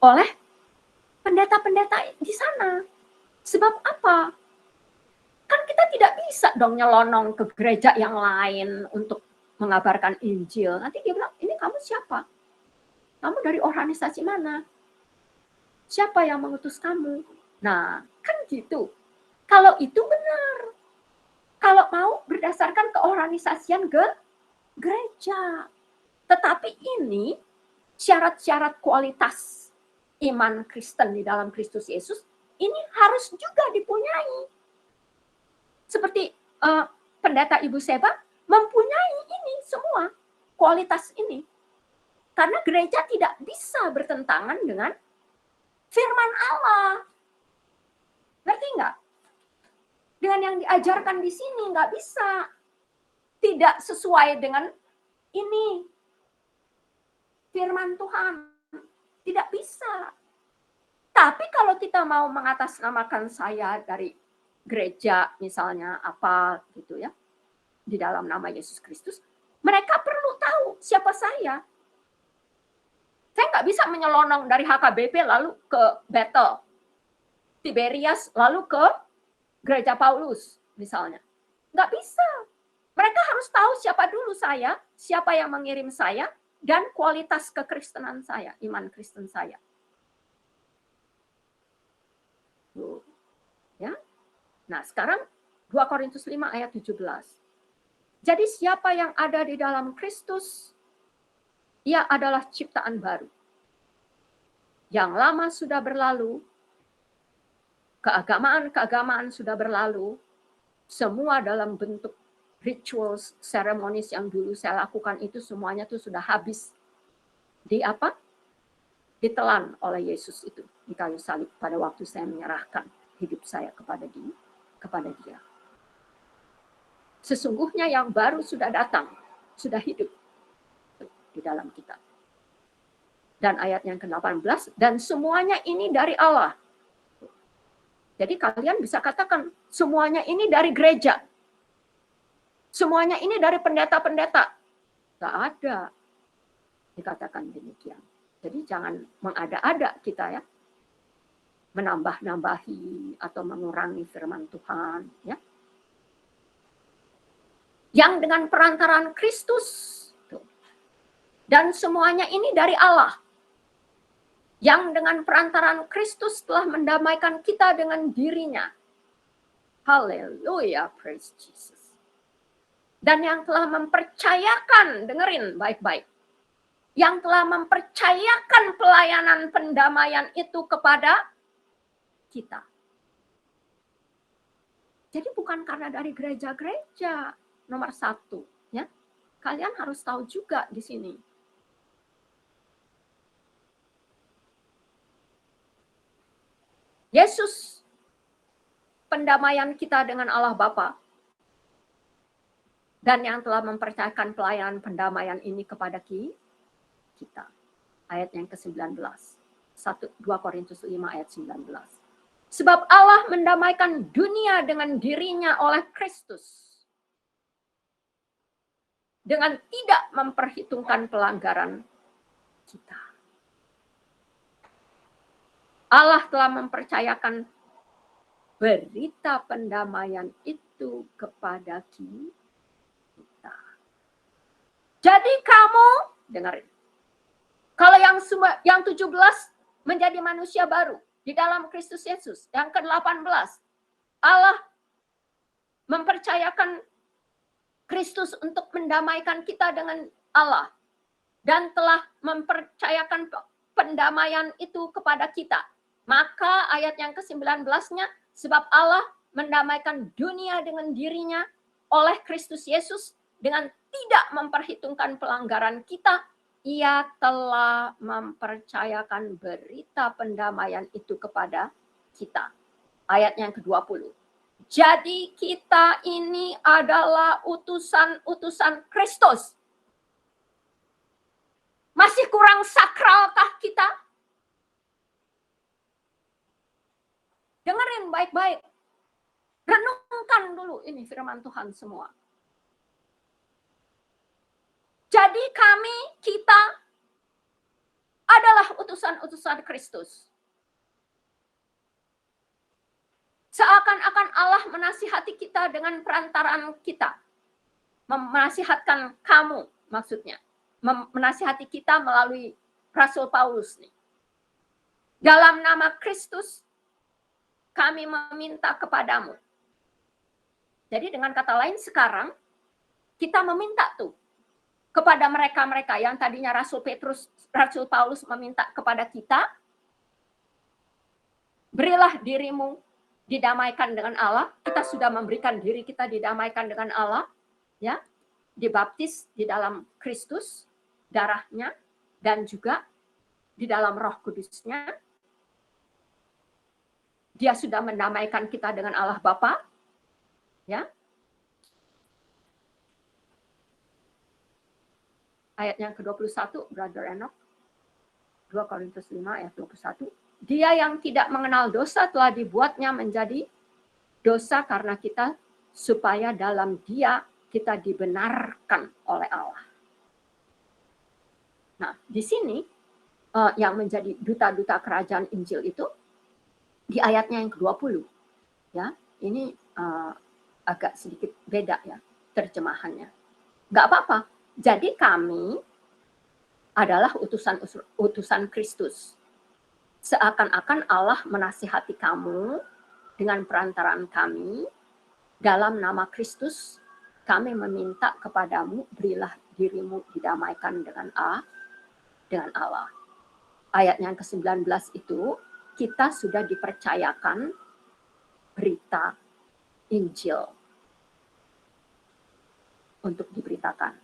oleh pendeta-pendeta di sana. Sebab apa? Kan kita tidak bisa dong nyelonong ke gereja yang lain untuk mengabarkan Injil. Nanti dia bilang, ini kamu siapa? Kamu dari organisasi mana? Siapa yang mengutus kamu? Nah, kan gitu. Kalau itu benar. Kalau mau berdasarkan keorganisasian gereja. Tetapi ini syarat-syarat kualitas iman Kristen di dalam Kristus Yesus ini harus juga dipunyai. Seperti pendeta Ibu Seba mempunyai kualitas ini. Karena gereja tidak bisa bertentangan dengan firman Allah. Ngerti nggak? Dengan yang diajarkan di sini nggak bisa. Tidak sesuai dengan ini. Firman Tuhan. Tidak bisa. Tapi kalau kita mau mengatasnamakan saya dari gereja misalnya apa gitu ya, di dalam nama Yesus Kristus, mereka perlu tahu siapa saya. Saya nggak bisa menyelonong dari HKBP lalu ke Bethel, Tiberias lalu ke Gereja Paulus misalnya. Nggak bisa. Mereka harus tahu siapa dulu saya, siapa yang mengirim saya, dan kualitas kekristenan saya, iman Kristen saya. Ya. Nah, sekarang 2 Korintus 5 ayat 17. Jadi siapa yang ada di dalam Kristus, ia adalah ciptaan baru. Yang lama sudah berlalu, keagamaan-keagamaan sudah berlalu, semua dalam bentuk rituals, ceremonis yang dulu saya lakukan itu semuanya tuh sudah habis. Di apa? Ditelan oleh Yesus itu di kayu salib pada waktu saya menyerahkan hidup saya kepada dia. Sesungguhnya yang baru sudah datang, sudah hidup di dalam kita. Dan ayat yang ke-18, dan semuanya ini dari Allah. Jadi kalian bisa katakan, semuanya ini dari gereja. Semuanya ini dari pendeta-pendeta. Nggak ada dikatakan demikian. Jadi jangan mengada-ada kita ya. Menambah-nambahi atau mengurangi firman Tuhan. Ya. Yang dengan perantaraan Kristus. Dan semuanya ini dari Allah. Yang dengan perantaraan Kristus telah mendamaikan kita dengan dirinya. Haleluya, praise Jesus. Dan yang telah mempercayakan, dengerin baik-baik. Yang telah mempercayakan pelayanan pendamaian itu kepada kita. Jadi bukan karena dari gereja-gereja nomor 1, ya. Kalian harus tahu juga di sini. Yesus pendamaian kita dengan Allah Bapa dan yang telah mempercayakan pelayanan pendamaian ini kepada kita. Ayat yang ke-19. 2 Korintus 5 ayat 19. Sebab Allah mendamaikan dunia dengan dirinya oleh Kristus. Dengan tidak memperhitungkan pelanggaran kita. Allah telah mempercayakan berita pendamaian itu kepada kita. Jadi kamu, dengarin. Kalau yang 17 menjadi manusia baru di dalam Kristus Yesus. Yang ke-18, Allah mempercayakan Kristus untuk mendamaikan kita dengan Allah. Dan telah mempercayakan pendamaian itu kepada kita. Maka ayat yang ke-19-nya, sebab Allah mendamaikan dunia dengan dirinya oleh Kristus Yesus dengan tidak memperhitungkan pelanggaran kita. Ia telah mempercayakan berita pendamaian itu kepada kita. Ayat yang ke-20. Jadi kita ini adalah utusan-utusan Kristus. Masih kurang sakralkah kita? Dengerin baik-baik. Renungkan dulu ini firman Tuhan semua. Jadi kita adalah utusan-utusan Kristus. Seakan-akan Allah menasihati kita dengan perantaraan kita. Menasihatkan kamu maksudnya. Menasihati kita melalui Rasul Paulus nih. Dalam nama Kristus kami meminta kepadamu. Jadi dengan kata lain sekarang kita meminta tuh kepada mereka-mereka yang tadinya Rasul Paulus meminta kepada kita, berilah dirimu didamaikan dengan Allah. Kita sudah memberikan diri kita didamaikan dengan Allah, ya. dibaptis di dalam Kristus, darahnya, dan juga di dalam Roh Kudusnya. Dia sudah mendamaikan kita dengan Allah Bapa, ya. Ayat yang ke-21, Brother Enoch, 2 Korintus 5 ayat 21. Dia yang tidak mengenal dosa telah dibuatnya menjadi dosa karena kita, supaya dalam Dia kita dibenarkan oleh Allah. Nah, di sini yang menjadi duta-duta kerajaan Injil itu di ayatnya yang ke-20. Ya, ini agak sedikit beda ya terjemahannya. Nggak apa-apa. Jadi kami adalah utusan Kristus. Seakan-akan Allah menasihati kamu dengan perantaraan kami. Dalam nama Kristus, kami meminta kepadamu, berilah dirimu didamaikan dengan Allah. Ayat yang ke-19 itu, kita sudah dipercayakan berita Injil untuk diberitakan.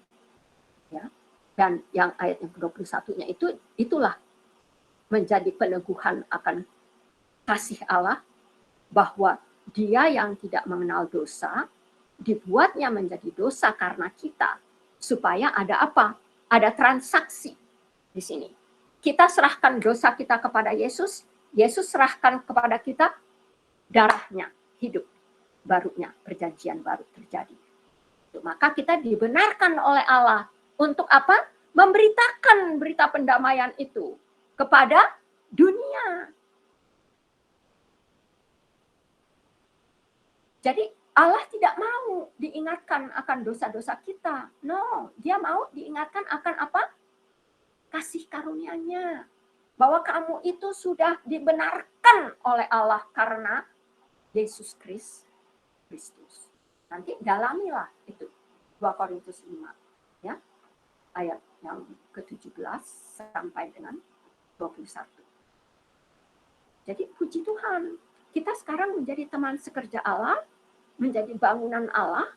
Ya. Dan yang ayat yang ke-21-nya itulah menjadi peneguhan akan kasih Allah, bahwa Dia yang tidak mengenal dosa dibuatnya menjadi dosa karena kita, supaya ada apa? Ada transaksi di sini. Kita serahkan dosa kita kepada Yesus, Yesus serahkan kepada kita darahnya, hidup barunya, perjanjian baru terjadi. Maka kita dibenarkan oleh Allah untuk apa? Memberitakan berita pendamaian itu kepada dunia. Jadi Allah tidak mau diingatkan akan dosa-dosa kita. No, Dia mau diingatkan akan apa? Kasih karunia-Nya. Bahwa kamu itu sudah dibenarkan oleh Allah karena Yesus Kristus. Nanti dalamilah itu. 2 Korintus 5. Ya, ayat yang ke-17 sampai dengan 21. Jadi puji Tuhan, kita sekarang menjadi teman sekerja Allah, menjadi bangunan Allah,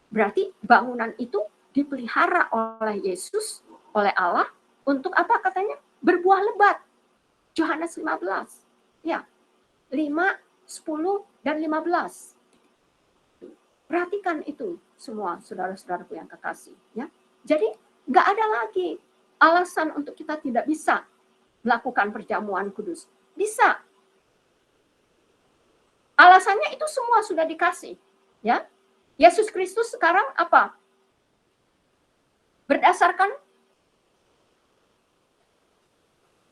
berarti bangunan itu dipelihara oleh Yesus, oleh Allah, untuk apa katanya? Berbuah lebat. Yohanes 15. Ya, 5, 10, dan 15. Perhatikan itu semua, saudara-saudaraku yang kekasih. Ya. Jadi, nggak ada lagi alasan untuk kita tidak bisa melakukan perjamuan kudus. Bisa. Alasannya itu semua sudah dikasih, ya. Yesus Kristus sekarang apa? Berdasarkan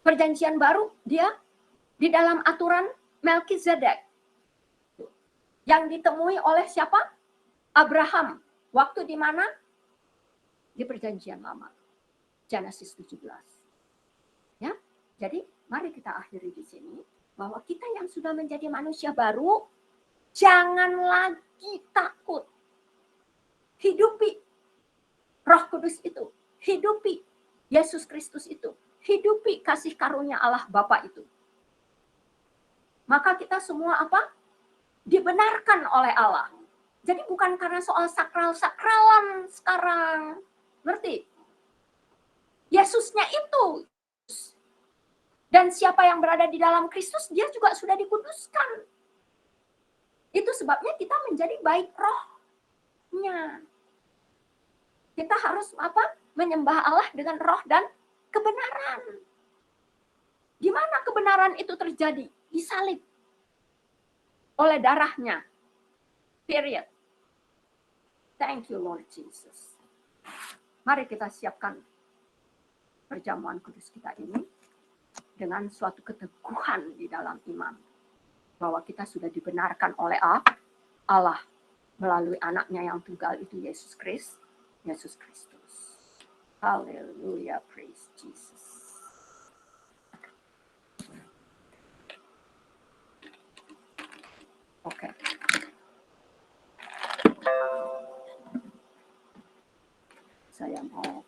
perjanjian baru, dia di dalam aturan Melkizedek yang ditemui oleh siapa? Abraham. Waktu di mana? Di perjanjian lama. Genesis 17. Ya. Jadi, mari kita akhiri di sini. Bahwa kita yang sudah menjadi manusia baru, jangan lagi takut. Hidupi Roh Kudus itu. Hidupi Yesus Kristus itu. Hidupi kasih karunia Allah Bapa itu. Maka kita semua apa? Dibenarkan oleh Allah. Jadi bukan karena soal sakral-sakralan sekarang. Ngerti? Yesusnya itu. Dan siapa yang berada di dalam Kristus, dia juga sudah dikuduskan. Itu sebabnya kita menjadi baik rohnya. Kita harus apa? Menyembah Allah dengan roh dan kebenaran. Di mana kebenaran itu terjadi? Disalib oleh darahnya. Period. Thank you, Lord Jesus. Mari kita siapkan perjamuan kudus kita ini dengan suatu keteguhan di dalam iman. Bahwa kita sudah dibenarkan oleh Allah melalui anaknya yang tunggal itu, Yesus Kristus. Haleluya, praise Jesus. Oke. Saya mau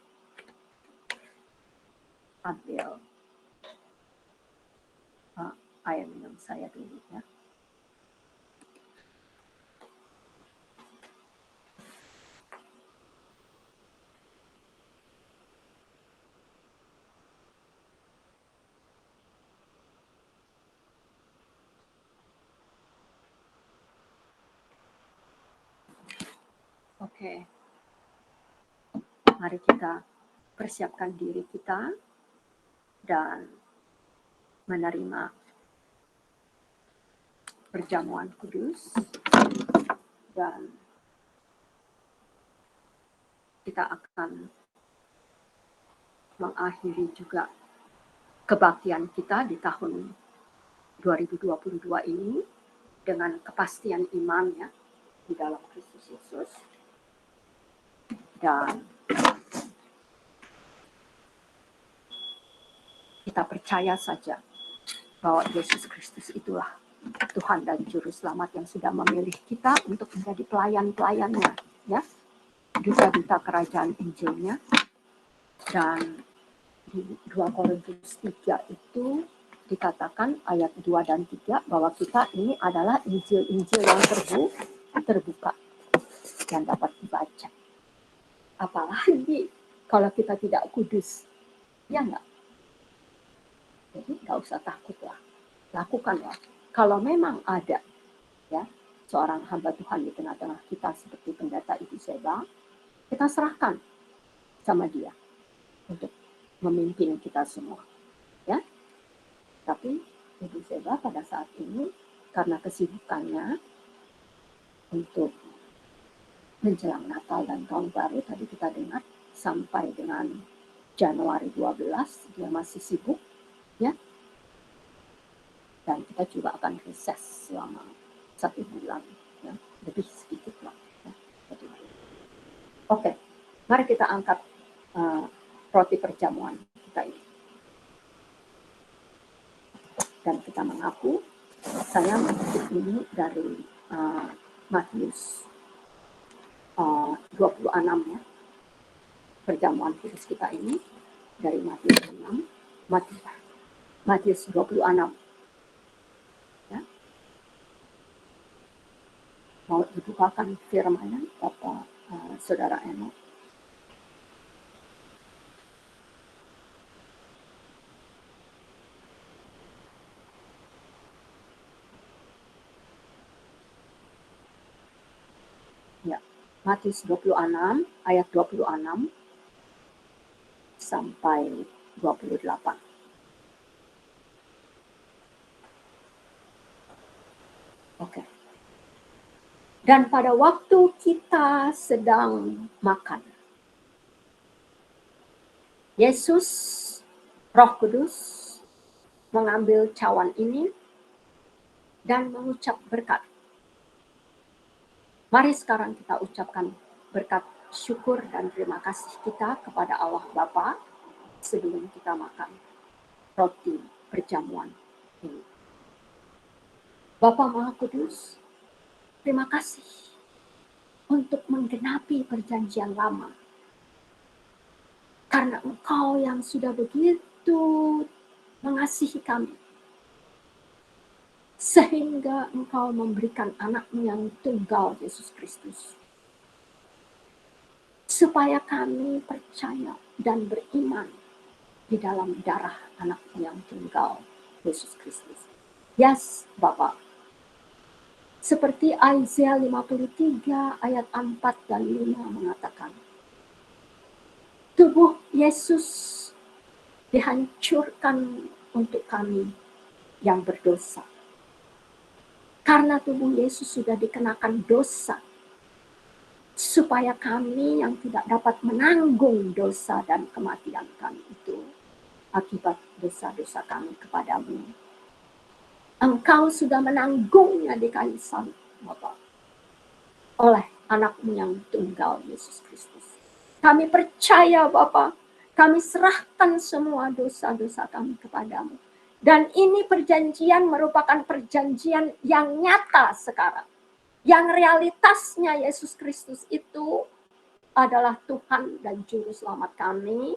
ambil air minum saya dulu ya. Oke, mari kita persiapkan diri kita dan menerima perjamuan kudus, dan kita akan mengakhiri juga kebaktian kita di tahun 2022 ini dengan kepastian iman ya di dalam Kristus Yesus. Dan kita percaya saja bahwa Yesus Kristus itulah Tuhan dan Juru Selamat yang sudah memilih kita untuk menjadi pelayan-pelayannya, ya, duta-duta kerajaan Injilnya. Dan di 2 Korintus 3 itu dikatakan ayat 2 dan 3 bahwa kita ini adalah Injil-Injil yang terbuka yang dapat dibaca. Apalagi kalau kita tidak kudus, ya enggak? Jadi nggak usah takut lah, lakukanlah. Kalau memang ada ya seorang hamba Tuhan di tengah-tengah kita seperti pendeta Ibu Seba, kita serahkan sama dia untuk memimpin kita semua, ya. Tapi Ibu Seba pada saat ini karena kesibukannya untuk menjelang Natal dan Tahun Baru, tadi kita dengar sampai dengan Januari 12 dia masih sibuk, ya. Dan kita juga akan reses selama 1 bulan, ya, lebih sedikit lah. Ya. Oke, mari kita angkat roti perjamuan kita ini. Dan kita mengaku, saya mengutip ini dari Matius 26 ya. Perjamuan kudus kita ini dari Matius 6, Matius 26. Ya. Mau dibukakan firman Bapak Saudara Eno. Ya, Matius 26 ayat 26 sampai 28. Oke. Dan pada waktu kita sedang makan, Yesus, Roh Kudus, mengambil cawan ini dan mengucap berkat. Mari sekarang kita ucapkan berkat syukur dan terima kasih kita kepada Allah Bapa sebelum kita makan roti perjamuan ini. Bapa Maha Kudus, terima kasih untuk menggenapi perjanjian lama. Karena Engkau yang sudah begitu mengasihi kami, sehingga Engkau memberikan anak-Mu yang tunggal, Yesus Kristus, supaya kami percaya dan beriman di dalam darah anak-Mu yang tunggal, Yesus Kristus. Yes, Bapak. Seperti Yesaya 53 ayat 4 dan 5 mengatakan, tubuh Yesus dihancurkan untuk kami yang berdosa. Karena tubuh Yesus sudah dikenakan dosa, supaya kami yang tidak dapat menanggung dosa dan kematian kami itu akibat dosa-dosa kami kepadamu, Engkau sudah menanggungnya di kayu salib, Bapak, oleh anak-Mu yang tunggal, Yesus Kristus. Kami percaya, Bapak, kami serahkan semua dosa-dosa kami kepadamu. Dan ini perjanjian merupakan perjanjian yang nyata sekarang. Yang realitasnya Yesus Kristus itu adalah Tuhan dan Juru Selamat kami.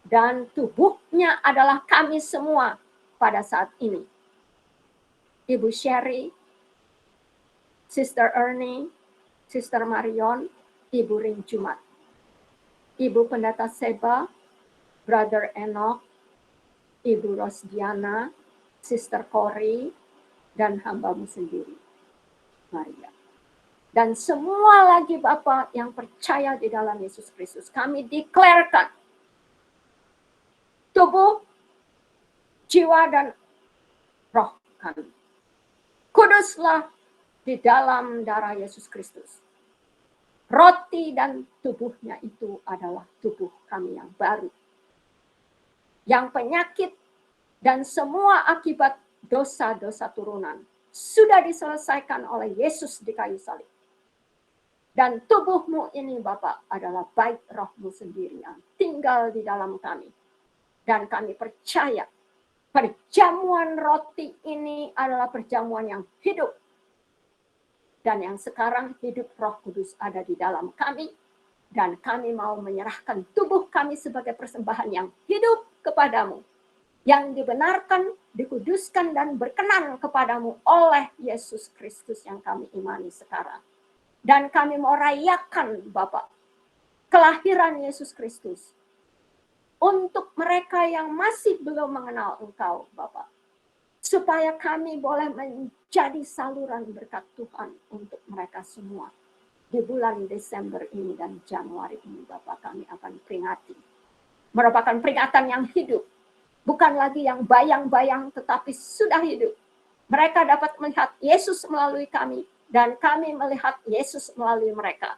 Dan tubuhnya adalah kami semua pada saat ini. Ibu Sherry, Sister Ernie, Sister Marion, Ibu Ring Jumat, Ibu Pendeta Seba, Brother Enoch, Ibu Rosdiana, Sister Cory, dan hamba-Mu sendiri, Maria. Dan semua lagi Bapa yang percaya di dalam Yesus Kristus, kami deklarkan tubuh, jiwa, dan roh kami kuduslah di dalam darah Yesus Kristus. Roti dan tubuhnya itu adalah tubuh kami yang baru. Yang penyakit dan semua akibat dosa-dosa turunan sudah diselesaikan oleh Yesus di kayu salib. Dan tubuhmu ini Bapa adalah baik rohmu sendiri yang tinggal di dalam kami. Dan kami percaya perjamuan roti ini adalah perjamuan yang hidup. Dan yang sekarang hidup Roh Kudus ada di dalam kami. Dan kami mau menyerahkan tubuh kami sebagai persembahan yang hidup kepadamu. Yang dibenarkan, dikuduskan, dan berkenan kepadamu oleh Yesus Kristus yang kami imani sekarang. Dan kami mau rayakan Bapak, kelahiran Yesus Kristus. Untuk mereka yang masih belum mengenal Engkau Bapak. Supaya kami boleh menjadi saluran berkat Tuhan untuk mereka semua. Di bulan Desember ini dan Januari ini Bapak kami akan peringati. Merupakan peringatan yang hidup. Bukan lagi yang bayang-bayang tetapi sudah hidup. Mereka dapat melihat Yesus melalui kami dan kami melihat Yesus melalui mereka.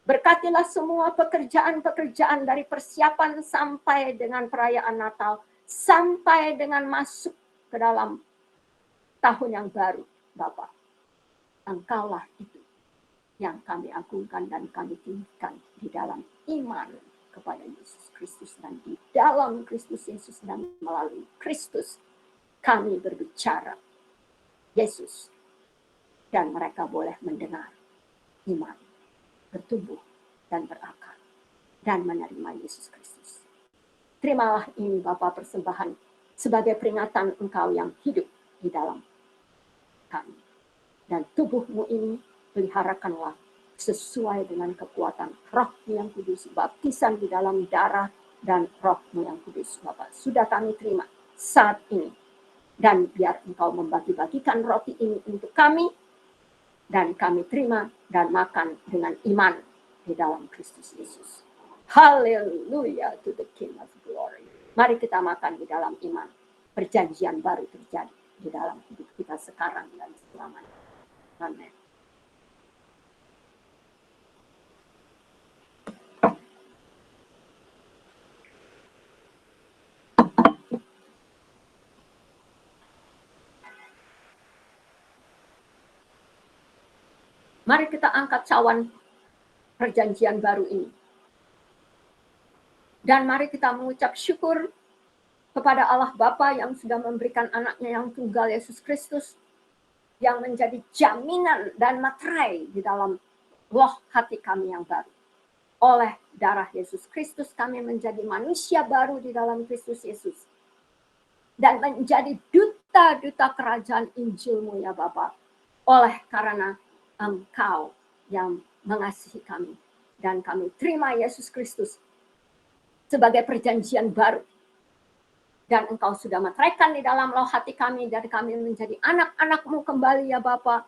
Berkatilah semua pekerjaan-pekerjaan dari persiapan sampai dengan perayaan Natal, sampai dengan masuk ke dalam tahun yang baru, Bapak. Engkaulah itu yang kami agungkan dan kami tinggikan di dalam iman kepada Yesus Kristus dan di dalam Kristus Yesus dan melalui Kristus kami berbicara Yesus dan mereka boleh mendengar iman, bertumbuh dan berakar dan menerima Yesus Kristus. Terimalah ini Bapa persembahan sebagai peringatan Engkau yang hidup di dalam kami. Dan tubuhmu ini peliharakanlah sesuai dengan kekuatan Roh-Mu yang kudus, baptisan di dalam darah dan Roh-Mu yang kudus, Bapak. Sudah kami terima saat ini. Dan biar Engkau membagi-bagikan roti ini untuk kami, dan kami terima dan makan dengan iman di dalam Kristus Yesus. Haleluya to the King of Glory. Mari kita makan di dalam iman. Perjanjian baru terjadi di dalam hidup kita sekarang dan selamanya. Amin. Mari kita angkat cawan perjanjian baru ini. Dan mari kita mengucap syukur kepada Allah Bapa yang sudah memberikan anaknya yang tunggal Yesus Kristus yang menjadi jaminan dan materai di dalam loh hati kami yang baru. Oleh darah Yesus Kristus kami menjadi manusia baru di dalam Kristus Yesus. Dan menjadi duta-duta kerajaan Injil-Mu ya Bapa. Oleh karena Engkau yang mengasihi kami. Dan kami terima Yesus Kristus sebagai perjanjian baru. Dan Engkau sudah meteraikan di dalam loh hati kami. Dan kami menjadi anak-anak-Mu kembali ya Bapa.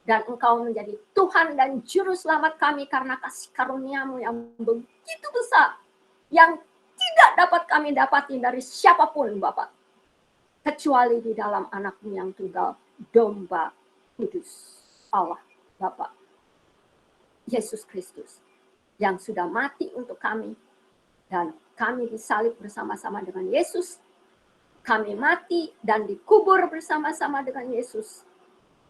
Dan Engkau menjadi Tuhan dan Juru Selamat kami karena kasih karunia-Mu yang begitu besar. Yang tidak dapat kami dapati dari siapapun Bapa. Kecuali di dalam anak-Mu yang tunggal, domba kudus Allah Bapa. Yesus Kristus yang sudah mati untuk kami. Dan kami disalib bersama-sama dengan Yesus. Kami mati dan dikubur bersama-sama dengan Yesus.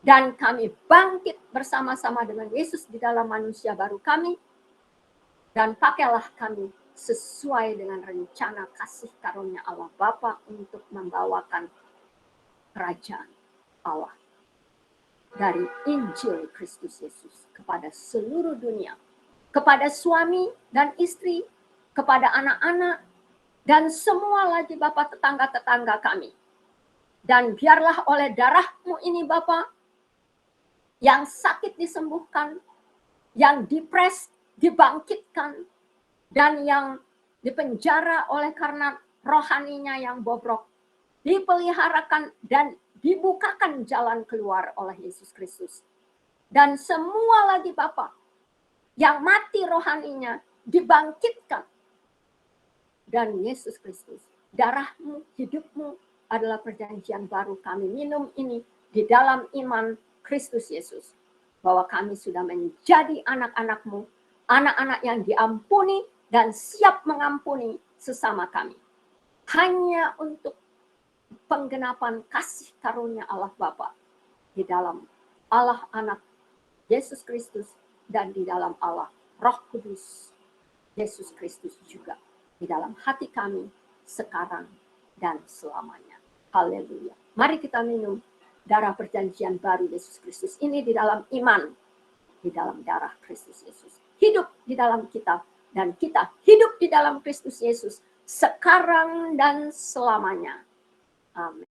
Dan kami bangkit bersama-sama dengan Yesus di dalam manusia baru kami. Dan pakailah kami sesuai dengan rencana kasih karunia Allah Bapa untuk membawakan kerajaan Allah. Dari Injil Kristus Yesus kepada seluruh dunia. Kepada suami dan istri, kepada anak-anak, dan semua lagi Bapa tetangga-tetangga kami. Dan biarlah oleh darah-Mu ini Bapa, yang sakit disembuhkan, yang depres dibangkitkan, dan yang dipenjara oleh karena rohaninya yang bobrok, dipeliharakan dan dibukakan jalan keluar oleh Yesus Kristus. Dan semua lagi Bapa yang mati rohaninya dibangkitkan. Dan Yesus Kristus, darahmu, hidupmu adalah perjanjian baru. Kami minum ini di dalam iman Kristus Yesus. Bahwa kami sudah menjadi anak-anakmu, anak-anak yang diampuni dan siap mengampuni sesama kami. Hanya untuk penggenapan kasih karunia Allah Bapa di dalam Allah Anak Yesus Kristus dan di dalam Allah Roh Kudus Yesus Kristus juga di dalam hati kami sekarang dan selamanya. Haleluya. Mari kita minum darah perjanjian baru Yesus Kristus ini di dalam iman, di dalam darah Kristus Yesus. Hidup di dalam kita dan kita hidup di dalam Kristus Yesus sekarang dan selamanya. Amin.